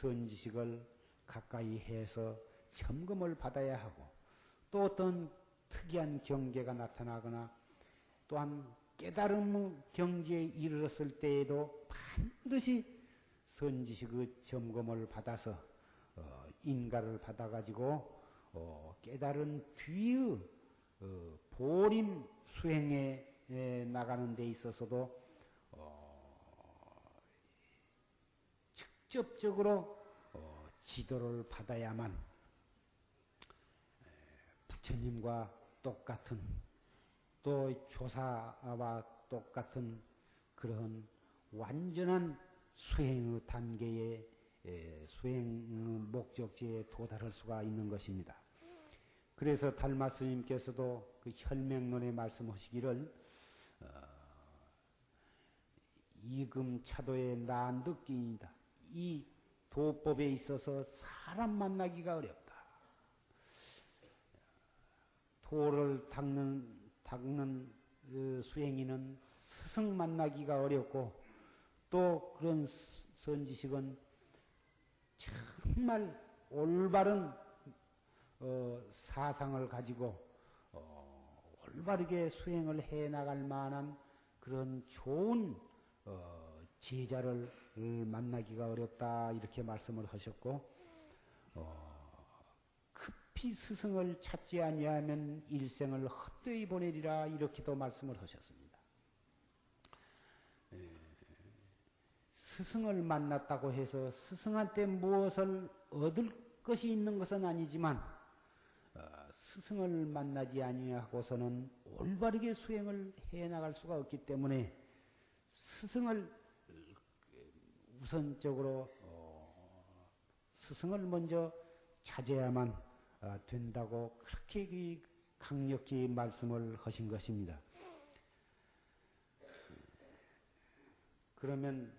선지식을 가까이 해서 점검을 받아야 하고 또 어떤 특이한 경계가 나타나거나 또한 깨달음 경지에 이르렀을 때에도 반드시 선지식의 점검을 받아서 인가를 받아가지고 깨달은 뒤의 보림 수행에 나가는 데 있어서도 직접적으로 지도를 받아야만 부처님과 똑같은 또 조사와 똑같은 그런 완전한 수행의 단계에 수행 목적지에 도달할 수가 있는 것입니다. 그래서 달마 스님께서도 그 혈맹론에 말씀하시기를 이금차도의 난득기이다. 이 도법에 있어서 사람 만나기가 어렵다. 도를 닦는 수행인은 스승 만나기가 어렵고 또 그런 선지식은 정말 올바른 사상을 가지고 올바르게 수행을 해 나갈 만한 그런 좋은 제자를 만나기가 어렵다 이렇게 말씀을 하셨고 급히 스승을 찾지 아니하면 일생을 헛되이 보내리라 이렇게도 말씀을 하셨습니다. 스승을 만났다고 해서 스승한테 무엇을 얻을 것이 있는 것은 아니지만 스승을 만나지 아니하고서는 올바르게 수행을 해나갈 수가 없기 때문에 스승을 우선적으로 스승을 먼저 찾아야만 된다고 그렇게 강력히 말씀을 하신 것입니다. 그러면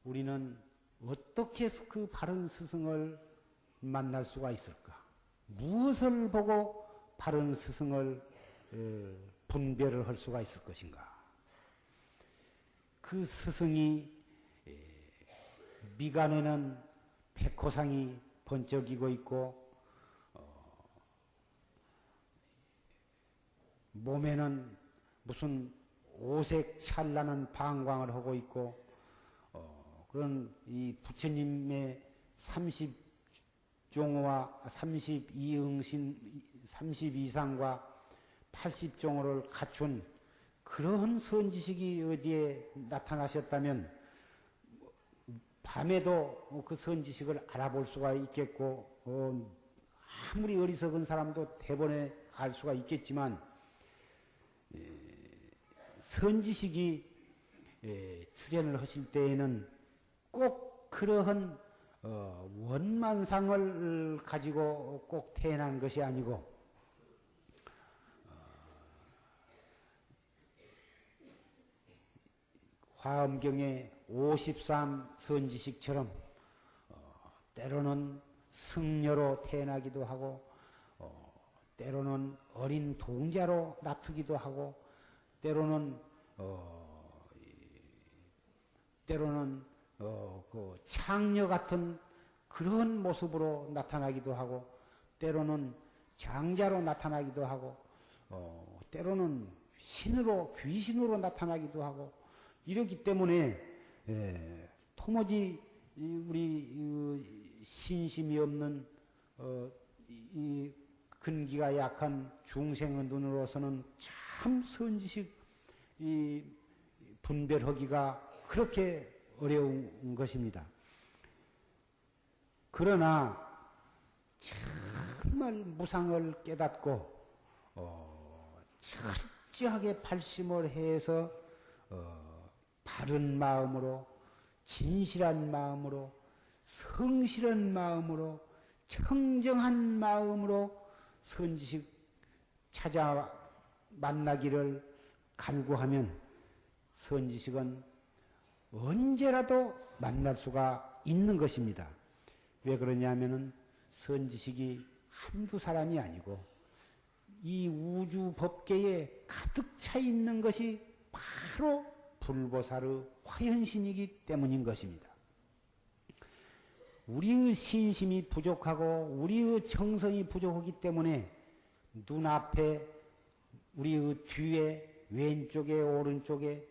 우리는 어떻게 해서 그 바른 스승을 만날 수가 있을까? 무엇을 보고 바른 스승을 분별을 할 수가 있을 것인가? 그 스승이 미간에는 백호상이 번쩍이고 있고 몸에는 무슨 오색 찬란한 방광을 하고 있고 그런 이 부처님의 30종호와 32상과 80종호를 갖춘 그런 선지식이 어디에 나타나셨다면 밤에도 그 선지식을 알아볼 수가 있겠고 아무리 어리석은 사람도 대번에 알 수가 있겠지만 선지식이 출현을 하실 때에는 꼭 그러한 원만상을 가지고 꼭 태어난 것이 아니고 화엄경의 53 선지식처럼 때로는 승려로 태어나기도 하고 때로는 어린 동자로 나투기도 하고 때로는 그 창녀 같은 그런 모습으로 나타나기도 하고 때로는 장자로 나타나기도 하고 때로는 신으로 귀신으로 나타나기도 하고 이렇기 때문에 도무지 우리 신심이 없는 이 근기가 약한 중생의 눈으로서는 참 선지식 분별하기가 그렇게 어려운 것입니다. 그러나 정말 무상을 깨닫고 철저하게 발심을 해서 바른 마음으로 진실한 마음으로 성실한 마음으로 청정한 마음으로 선지식 찾아 만나기를 간구하면 선지식은 언제라도 만날 수가 있는 것입니다. 왜 그러냐면은 선지식이 한두 사람이 아니고 이 우주 법계에 가득 차 있는 것이 바로 불보살의 화현신이기 때문인 것입니다. 우리의 신심이 부족하고 우리의 정성이 부족하기 때문에 눈앞에 우리의 뒤에 왼쪽에 오른쪽에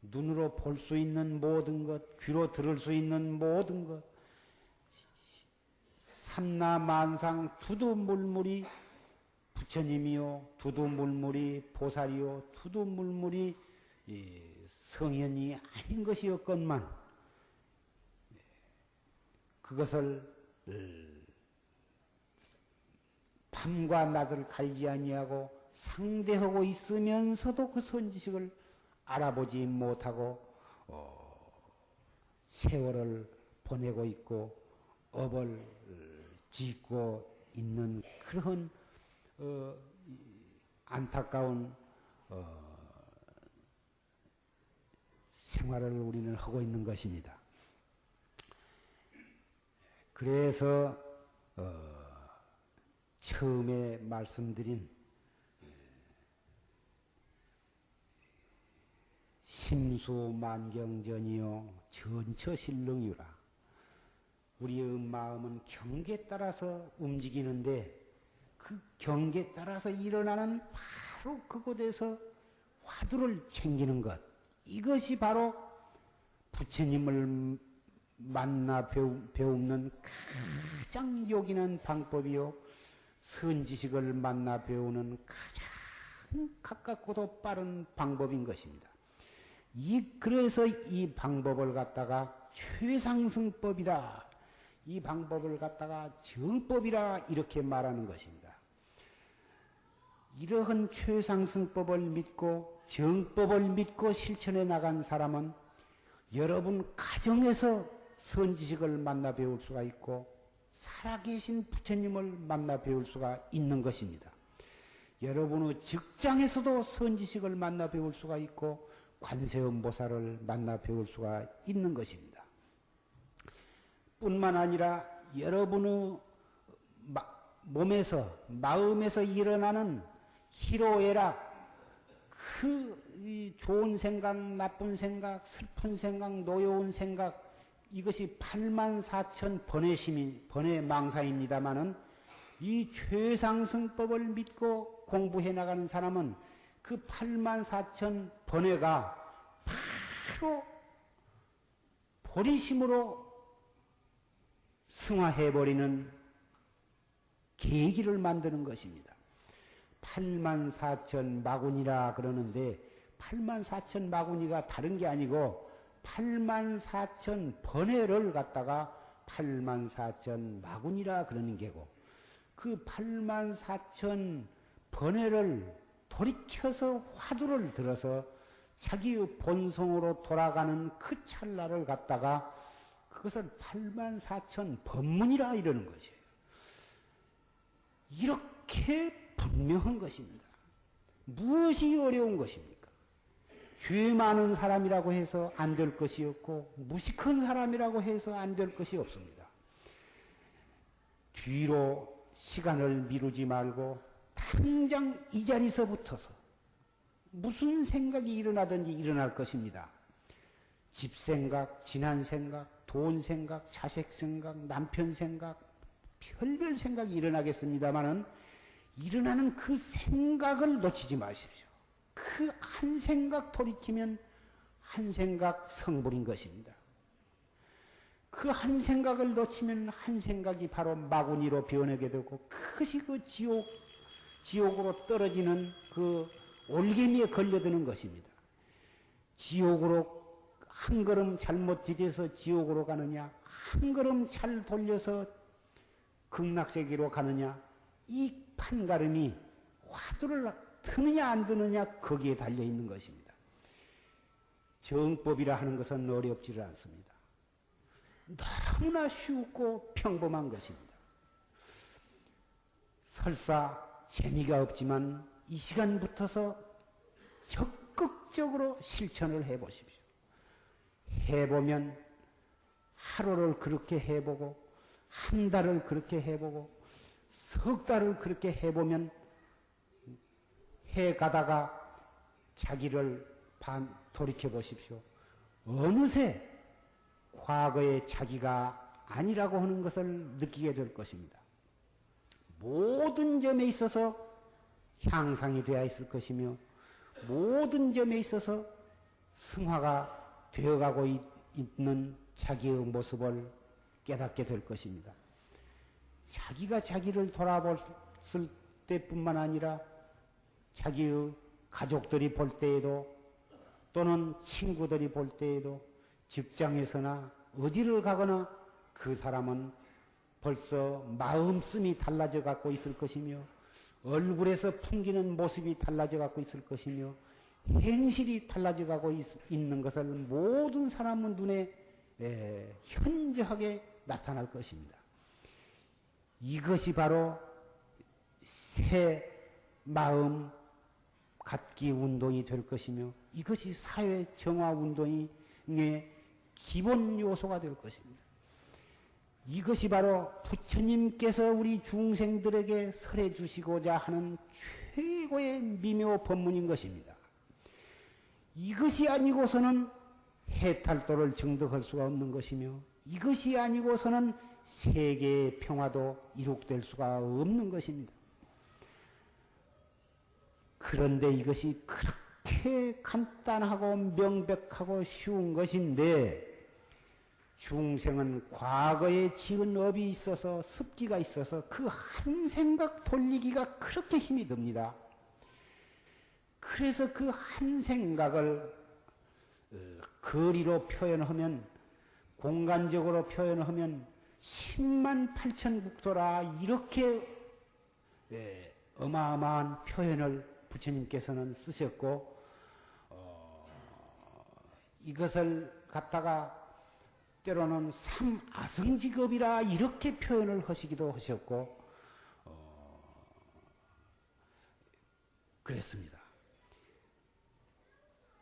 눈으로 볼 수 있는 모든 것, 귀로 들을 수 있는 모든 것, 삼라만상 두두물물이 부처님이요, 두두물물이 보살이요, 두두물물이 성현이 아닌 것이었건만 그것을 밤과 낮을 가리지 아니하고 상대하고 있으면서도 그 선지식을 알아보지 못하고 세월을 보내고 있고 업을 짓고 있는 그런 안타까운 생활을 우리는 하고 있는 것입니다. 그래서 처음에 말씀드린 심수만경전이요 전처실릉유라. 우리의 마음은 경계에 따라서 움직이는데 그 경계에 따라서 일어나는 바로 그곳에서 화두를 챙기는 것. 이것이 바로 부처님을 만나 배우는 가장 요긴한 방법이요. 선지식을 만나 배우는 가장 가깝고도 빠른 방법인 것입니다. 그래서 이 방법을 갖다가 최상승법이라, 이 방법을 갖다가 정법이라 이렇게 말하는 것입니다. 이러한 최상승법을 믿고 정법을 믿고 실천해 나간 사람은 여러분 가정에서 선지식을 만나 배울 수가 있고 살아계신 부처님을 만나 배울 수가 있는 것입니다. 여러분의 직장에서도 선지식을 만나 배울 수가 있고 관세음보살을 만나 배울 수가 있는 것입니다. 뿐만 아니라 여러분의 몸에서, 마음에서 일어나는 희로애락, 그 좋은 생각, 나쁜 생각, 슬픈 생각, 노여운 생각, 이것이 84,000 번의 망사입니다마는 이 최상승법을 믿고 공부해 나가는 사람은 그 84,000 번뇌가 바로 보리심으로 승화해버리는 계기를 만드는 것입니다. 84,000 마군이라 그러는데 84,000 마군이가 다른 게 아니고 84,000 번뇌를 갖다가 84,000 마군이라 그러는 게고 그 84,000 번뇌를 돌이켜서 화두를 들어서 자기의 본성으로 돌아가는 그 찰나를 갖다가 그것을 84,000 법문이라 이러는 것이에요. 이렇게 분명한 것입니다. 무엇이 어려운 것입니까? 죄 많은 사람이라고 해서 안 될 것이 없고 무식한 사람이라고 해서 안 될 것이 없습니다. 뒤로 시간을 미루지 말고 당장 이 자리서부터서 무슨 생각이 일어나든지 일어날 것입니다. 집 생각, 지난 생각, 돈 생각, 자식 생각, 남편 생각, 별별 생각이 일어나겠습니다마는 일어나는 그 생각을 놓치지 마십시오. 그 한 생각 돌이키면 한 생각 성불인 것입니다. 그 한 생각을 놓치면 한 생각이 바로 마구니로 변하게 되고 그것이 그 지옥으로 떨어지는 그 올개미에 걸려드는 것입니다. 지옥으로 한 걸음 잘못 디뎌서 지옥으로 가느냐, 한 걸음 잘 돌려서 극락세계로 가느냐, 이 판가름이 화두를 드느냐 안 드느냐 거기에 달려 있는 것입니다. 정법이라 하는 것은 어렵지를 않습니다. 너무나 쉽고 평범한 것입니다. 설사 재미가 없지만 이 시간부터서 적극적으로 실천을 해보십시오. 해보면 하루를 그렇게 해보고 한 달을 그렇게 해보고 석 달을 그렇게 해보면 해가다가 자기를 돌이켜 보십시오. 어느새 과거의 자기가 아니라고 하는 것을 느끼게 될 것입니다. 모든 점에 있어서 향상이 되어 있을 것이며 모든 점에 있어서 승화가 되어가고 있는 자기의 모습을 깨닫게 될 것입니다. 자기가 자기를 돌아봤을 때뿐만 아니라 자기의 가족들이 볼 때에도 또는 친구들이 볼 때에도 직장에서나 어디를 가거나 그 사람은 벌써 마음씀이 달라져 갖고 있을 것이며 얼굴에서 풍기는 모습이 달라져 갖고 있을 것이며 행실이 달라져 가고 있는 것을 모든 사람의 눈에 현저하게 나타날 것입니다. 이것이 바로 새 마음 갖기 운동이 될 것이며 이것이 사회 정화 운동의 기본 요소가 될 것입니다. 이것이 바로 부처님께서 우리 중생들에게 설해 주시고자 하는 최고의 미묘 법문인 것입니다. 이것이 아니고서는 해탈도를 증득할 수가 없는 것이며 이것이 아니고서는 세계의 평화도 이룩될 수가 없는 것입니다. 그런데 이것이 그렇게 간단하고 명백하고 쉬운 것인데 중생은 과거에 지은 업이 있어서 습기가 있어서 그 한 생각 돌리기가 그렇게 힘이 듭니다. 그래서 그 한 생각을 거리로 표현하면 공간적으로 표현하면 10만 8천 국토라 이렇게 어마어마한 표현을 부처님께서는 쓰셨고 이것을 갖다가 때로는 삼아성직업이라 이렇게 표현을 하시기도 하셨고 그랬습니다.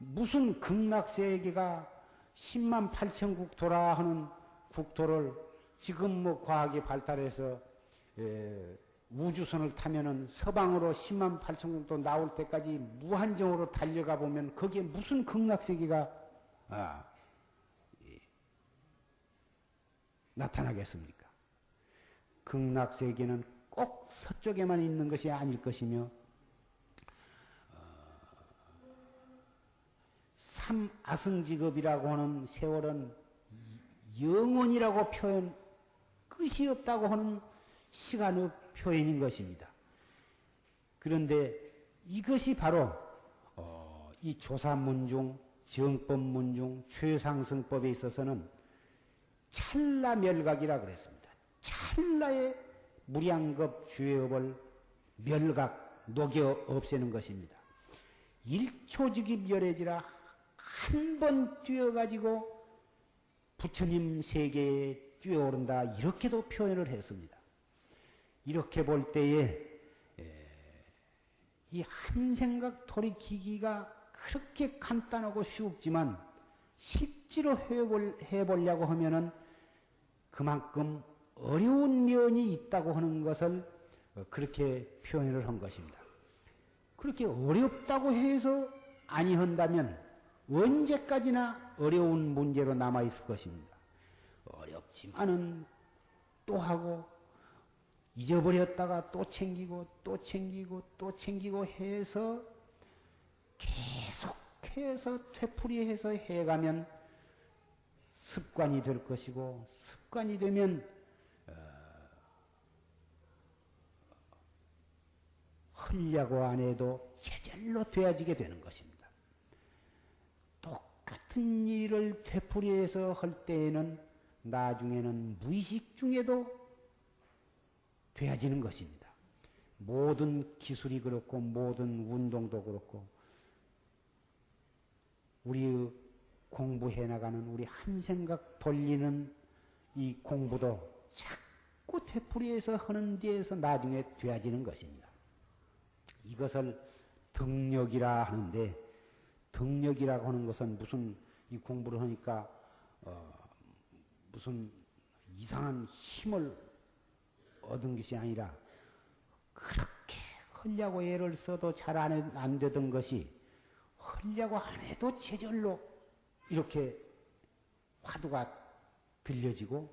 무슨 극락세계가 10만 8천 국토라 하는 국토를 지금 뭐 과학이 발달해서 우주선을 타면은 서방으로 10만 8천 국토 나올 때까지 무한정으로 달려가 보면 거기에 무슨 극락세계가 나타나겠습니까? 극락세계는 꼭 서쪽에만 있는 것이 아닐 것이며 삼아승직업이라고 하는 세월은 영원이라고 표현, 끝이 없다고 하는 시간의 표현인 것입니다. 그런데 이것이 바로 이 조사문중, 정법문중, 최상승법에 있어서는 찰나멸각이라 그랬습니다. 찰나의 무량겁 죄업을 멸각, 녹여 없애는 것입니다. 일초직입열애지라 한 번 뛰어가지고 부처님 세계에 뛰어오른다 이렇게도 표현을 했습니다. 이렇게 볼 때에 이 한 생각 돌이키기가 그렇게 간단하고 쉽지만 실제로 해보려고 하면은 그만큼 어려운 면이 있다고 하는 것을 그렇게 표현을 한 것입니다. 그렇게 어렵다고 해서 아니한다면 언제까지나 어려운 문제로 남아있을 것입니다. 어렵지만은 또 하고 잊어버렸다가 또 챙기고 또 챙기고 또 챙기고 해서 계속해서 되풀이해서 해가면 습관이 될 것이고 습관이 되면 하려고 안 해도 제절로 되어지게 되는 것입니다. 똑같은 일을 되풀이해서 할 때에는 나중에는 무의식 중에도 되어지는 것입니다. 모든 기술이 그렇고 모든 운동도 그렇고 우리 공부해 나가는 우리 한 생각 돌리는 이 공부도 자꾸 되풀이해서 하는 데에서 나중에 되어지는 것입니다. 이것을 덕력이라 하는데 덕력이라고 하는 것은 무슨 이 공부를 하니까 무슨 이상한 힘을 얻은 것이 아니라 그렇게 하려고 애를 써도 잘 안 되던 것이 하려고 안 해도 제절로 이렇게 화두가 들려지고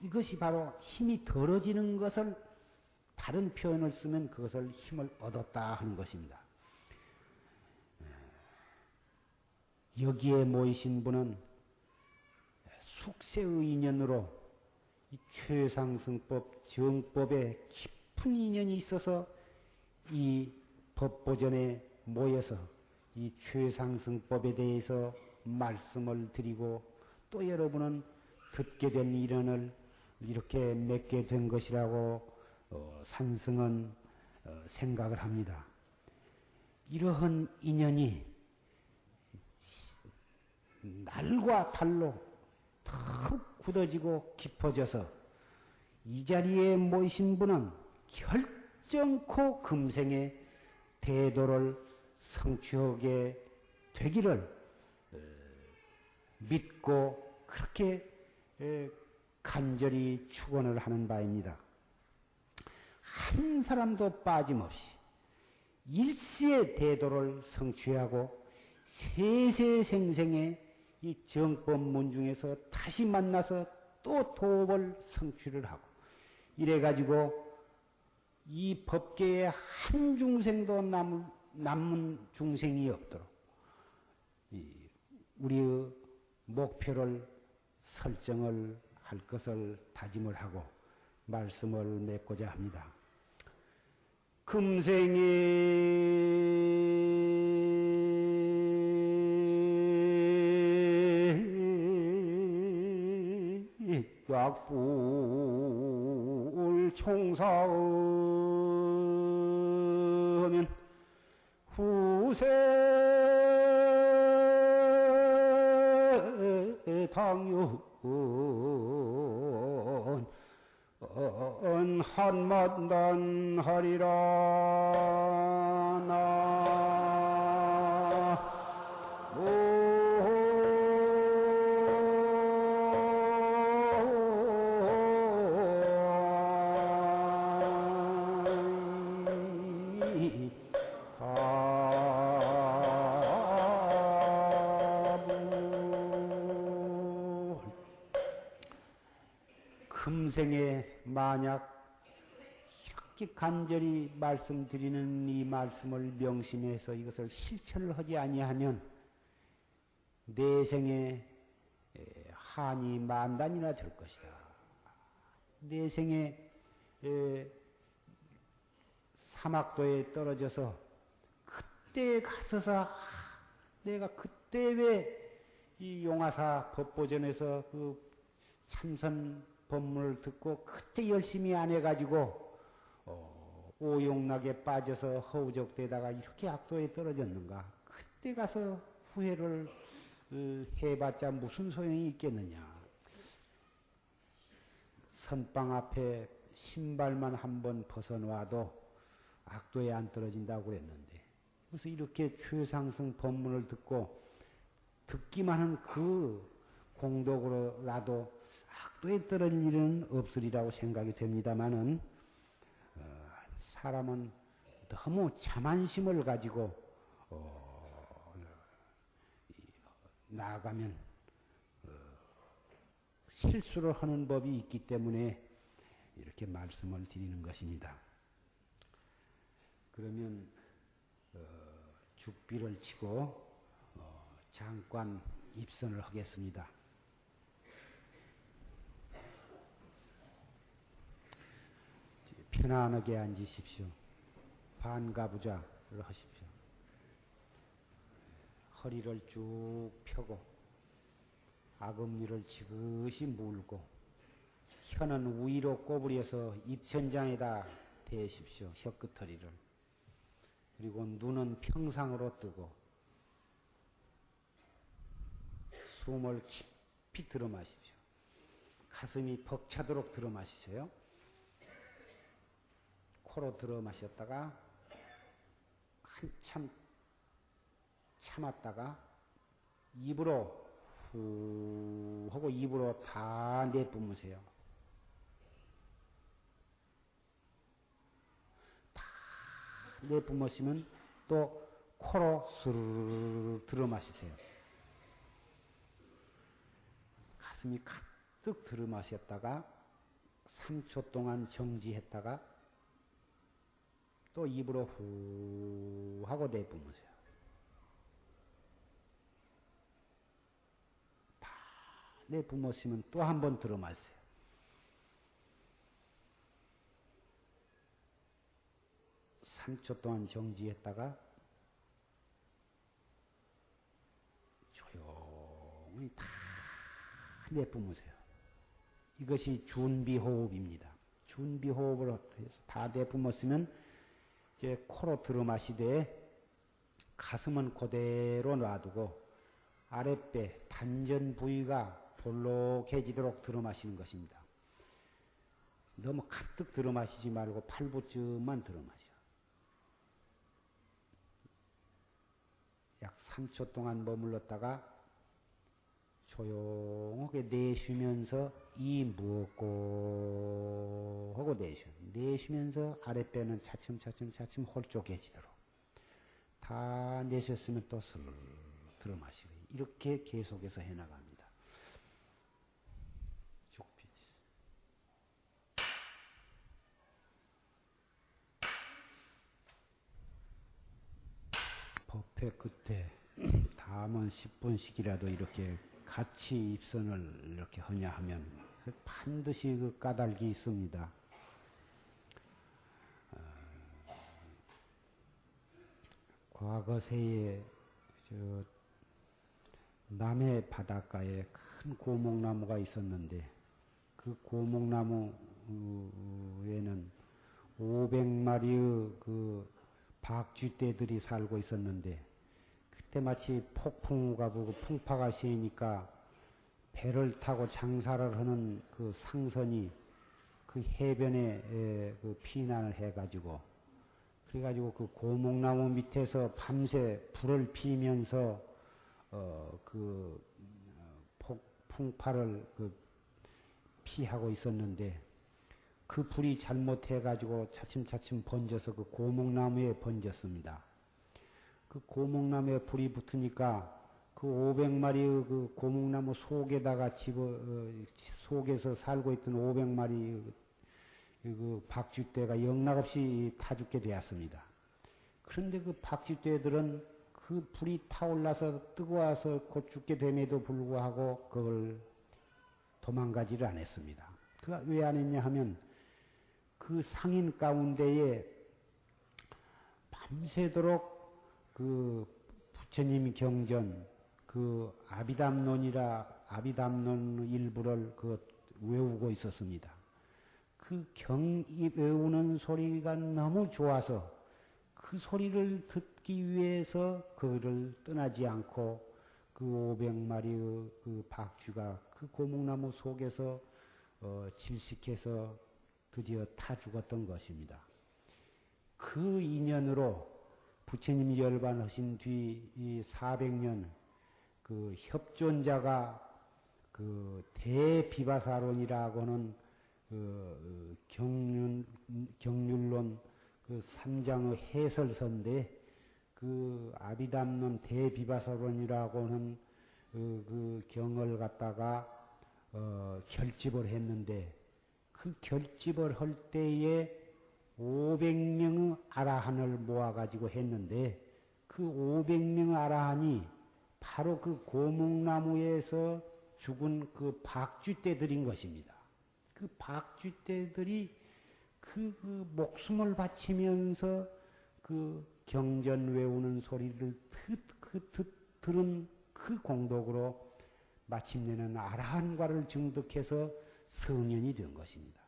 이것이 바로 힘이 덜어지는 것을 다른 표현을 쓰면 그것을 힘을 얻었다 하는 것입니다. 여기에 모이신 분은 숙세의 인연으로 이 최상승법, 정법에 깊은 인연이 있어서 이 법보전에 모여서 이 최상승법에 대해서 말씀을 드리고 또 여러분은 듣게 된 인연을 이렇게 맺게 된 것이라고 산승은 생각을 합니다. 이러한 인연이 날과 달로 더 굳어지고 깊어져서 이 자리에 모이신 분은 결정코 금생에 대도를 성취하게 되기를 믿고 그렇게 간절히 축원을 하는 바입니다. 한 사람도 빠짐없이 일시의 대도를 성취하고 세세생생의 이 정법문 중에서 다시 만나서 또 도업을 성취를 하고 이래가지고 이 법계에 한 중생도 남은 중생이 없도록 우리의 목표를 설정을 할 것을 다짐을 하고 말씀을 맺고자 합니다. 금생에 약불 총사하면 후세 당연 한만단 하리라 금생에 만약 이렇게 간절히 말씀드리는 이 말씀을 명심해서 이것을 실천을 하지 아니하면 내생에 한이 만단이나 될 것이다. 내생에 사막도에 떨어져서 그때 가서서 내가 그때 왜 이 용화사 법보전에서 그 참선 법문을 듣고 그때 열심히 안 해가지고 오용락에 빠져서 허우적대다가 이렇게 악도에 떨어졌는가? 그때 가서 후회를 해봤자 무슨 소용이 있겠느냐? 선방 앞에 신발만 한번 벗어놔도 악도에 안 떨어진다고 그랬는데, 그래서 이렇게 최상승 법문을 듣기만 한 그 공덕으로라도 악도에 떨어질 일은 없으리라고 생각이 됩니다마는, 사람은 너무 자만심을 가지고 나아가면 실수를 하는 법이 있기 때문에 이렇게 말씀을 드리는 것입니다. 그러면 죽비를 치고 잠깐 입선을 하겠습니다. 편안하게 앉으십시오. 반가부좌를 하십시오. 허리를 쭉 펴고 악음니를 지그시 물고 혀는 위로 꼬부려서 입천장에다 대십시오. 혀끝허리를. 그리고 눈은 평상으로 뜨고 숨을 깊이 들어 마십시오. 가슴이 벅차도록 들어 마시세요. 코로 들어 마셨다가 한참 참았다가 입으로 후 하고 입으로 다 내뿜으세요. 다 내뿜으시면 또 코로 스르르 들어 마시세요. 가슴이 가득 들어 마셨다가 3초 동안 정지했다가 또 입으로 후 하고 내뿜으세요. 다 내뿜으시면 또 한 번 들어 마세요. (3초) 동안 정지했다가 조용히 다 내뿜으세요. 이것이 준비호흡입니다. 준비호흡을 해서 다 내뿜었으면 이제 코로 들어 마시되 가슴은 그대로 놔두고 아랫배 단전 부위가 볼록해지도록 들어 마시는 것입니다. 너무 가득 들어 마시지 말고 팔부쯤만 들어 마셔. 약 3초 동안 머물렀다가 조용하게 내쉬면서 이 무엇고 하고 내쉬면서 아랫배는 차츰 홀쭉해지도록 다 내셨으면 또 슬 들어 마시고 이렇게 계속해서 해나갑니다. 법회 끝에 다음은 10분씩이라도 이렇게 같이 입선을 이렇게 하냐 하면 반드시 그 까닭이 있습니다. 과거세에 남해 바닷가에 큰 고목나무가 있었는데 그 고목나무에는 500마리의 그 박쥐떼들이 살고 있었는데 그때 마치 폭풍우가 불고 풍파가 세니까 배를 타고 장사를 하는 그 상선이 그 해변에 그 피난을 해가지고 그래가지고 그 고목나무 밑에서 밤새 불을 피면서 그 풍파를 그 피하고 있었는데 그 불이 잘못해가지고 차츰차츰 번져서 그 고목나무에 번졌습니다. 그 고목나무에 불이 붙으니까 그 500마리의 그 고목나무 속에다가 속에서 살고 있던 500마리 그 박쥐떼가 영락없이 타 죽게 되었습니다. 그런데 그 박쥐떼들은 그 불이 타올라서 뜨거워서 곧 죽게 됨에도 불구하고 그걸 도망가지를 않았습니다. 그가 왜 안 했냐 하면 그 상인 가운데에 밤새도록 그 부처님 경전, 그 아비담론 일부를 그 외우고 있었습니다. 그 외우는 소리가 너무 좋아서 그 소리를 듣기 위해서 그를 떠나지 않고 그 500마리의 그 박쥐가 그 고목나무 속에서 질식해서 드디어 타 죽었던 것입니다. 그 인연으로 부처님이 열반하신 뒤 이 400년 그 협존자가 그 대비바사론이라고는 그 경륜론 그 3장의 해설서인데 그 아비담론 대비바사론이라고는 그 경을 갖다가 결집을 했는데 그 결집을 할 때에 500명의 아라한을 모아가지고 했는데 그 500명의 아라한이 바로 그 고목나무에서 죽은 그 박쥐떼들인 것입니다. 그 박쥐떼들이 그 목숨을 바치면서 그 경전 외우는 소리를 들은 그 공덕으로 마침내는 아라한과를 증득해서 성현이 된 것입니다.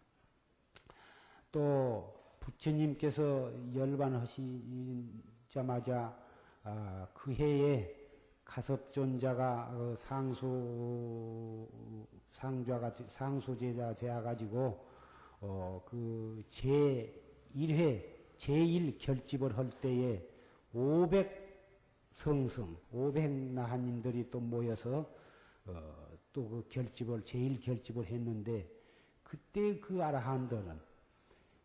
또 부처님께서 열반하시자마자 그 해에 가섭존자가 상수제자 되어가지고 그 제1회 제1 결집을 할 때에 500성성 500나한님들이 또 모여서 또 그 결집을 제1 결집을 했는데 그때 그 아라한들은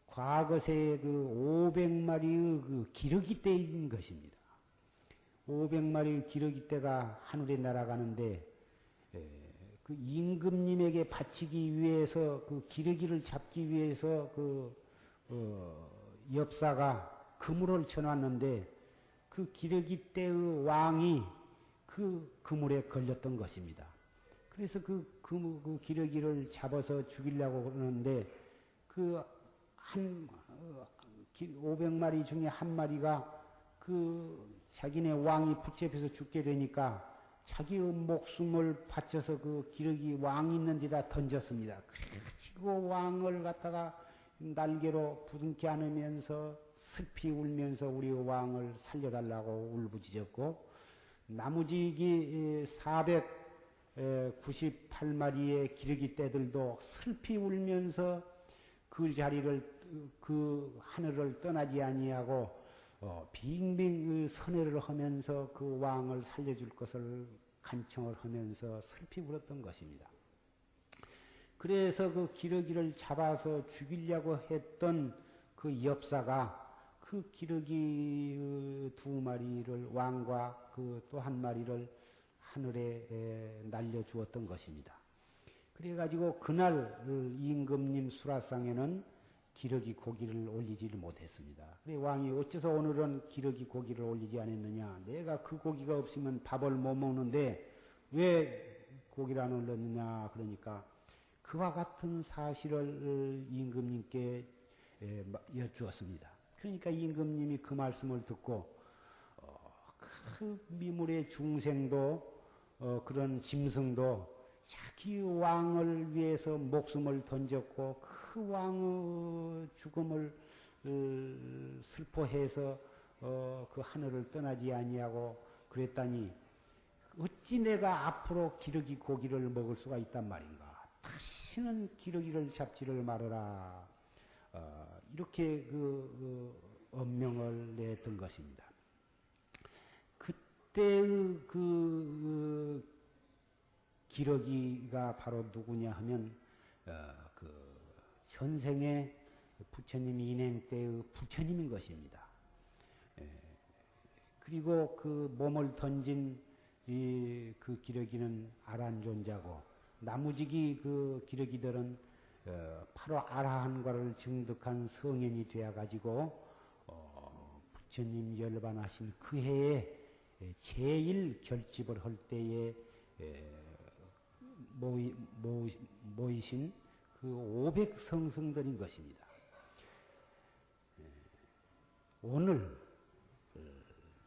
과거세 그 500마리의 그 기러기 떼인 것입니다. 500마리 기러기 떼가 하늘에 날아가는데 그 임금님에게 바치기 위해서 그 기러기를 잡기 위해서 그 엽사가 그물을 쳐놨는데 그 기러기 떼의 왕이 그 그물에 걸렸던 것입니다. 그래서 그 기러기를 잡아서 죽이려고 그러는데 그 500마리 중에 한 마리가 그 자기네 왕이 붙잡혀서 죽게 되니까 자기의 목숨을 바쳐서 그 기러기 왕이 있는 데다 던졌습니다. 그래가지고 왕을 갖다가 날개로 부둥켜 안으면서 슬피 울면서 우리 왕을 살려달라고 울부짖었고 나머지 498마리의 기러기 떼들도 슬피 울면서 그 자리를 그 하늘을 떠나지 아니하고 빙빙 선회를 하면서 그 왕을 살려줄 것을 간청을 하면서 슬피 울었던 것입니다. 그래서 그 기러기를 잡아서 죽이려고 했던 그 엽사가 그 기러기 2마리를 왕과 그 또 1마리를 하늘에 날려주었던 것입니다. 그래가지고 그날 임금님 수라상에는 기러기 고기를 올리지를 못했습니다. 그래 왕이 어째서 오늘은 기러기 고기를 올리지 않았느냐? 내가 그 고기가 없으면 밥을 못 먹는데 왜 고기를 안 올렸느냐? 그러니까 그와 같은 사실을 임금님께 여쭈었습니다. 그러니까 임금님이 그 말씀을 듣고 그 미물의 중생도 그런 짐승도 자기 왕을 위해서 목숨을 던졌고 그 왕의 죽음을 슬퍼해서 그 하늘을 떠나지 아니하고 그랬다니 어찌 내가 앞으로 기러기 고기를 먹을 수가 있단 말인가? 다시는 기러기를 잡지를 말아라. 이렇게 엄명을 냈던 것입니다. 그때의 기러기가 바로 누구냐 하면 현생의 부처님 인행 때의 부처님인 것입니다. 그리고 그 몸을 던진 그 기러기는 아란존자고, 나무지기 그 기러기들은 바로 아라한과를 증득한 성현이 되어가지고 부처님 열반하신 그 해에 제일 결집을 할 때에 모이신 그 500성승들인 것입니다. 오늘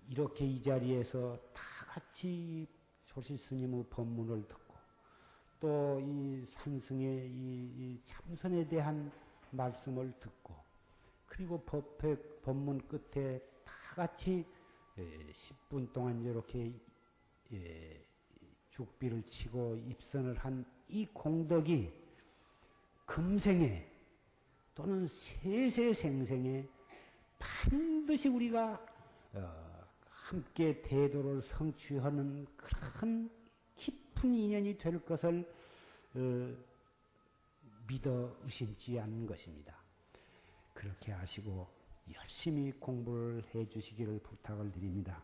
이렇게 이 자리에서 다 같이 조실스님의 법문을 듣고 또 이 산승의 이 참선에 대한 말씀을 듣고, 그리고 법문 끝에 다 같이 10분 동안 이렇게 죽비를 치고 입선을 한 이 공덕이 금생에 또는 세세생생에 반드시 우리가 함께 대도를 성취하는 그런 깊은 인연이 될 것을 믿어 의심치 않는 것입니다. 그렇게 하시고 열심히 공부를 해 주시기를 부탁을 드립니다.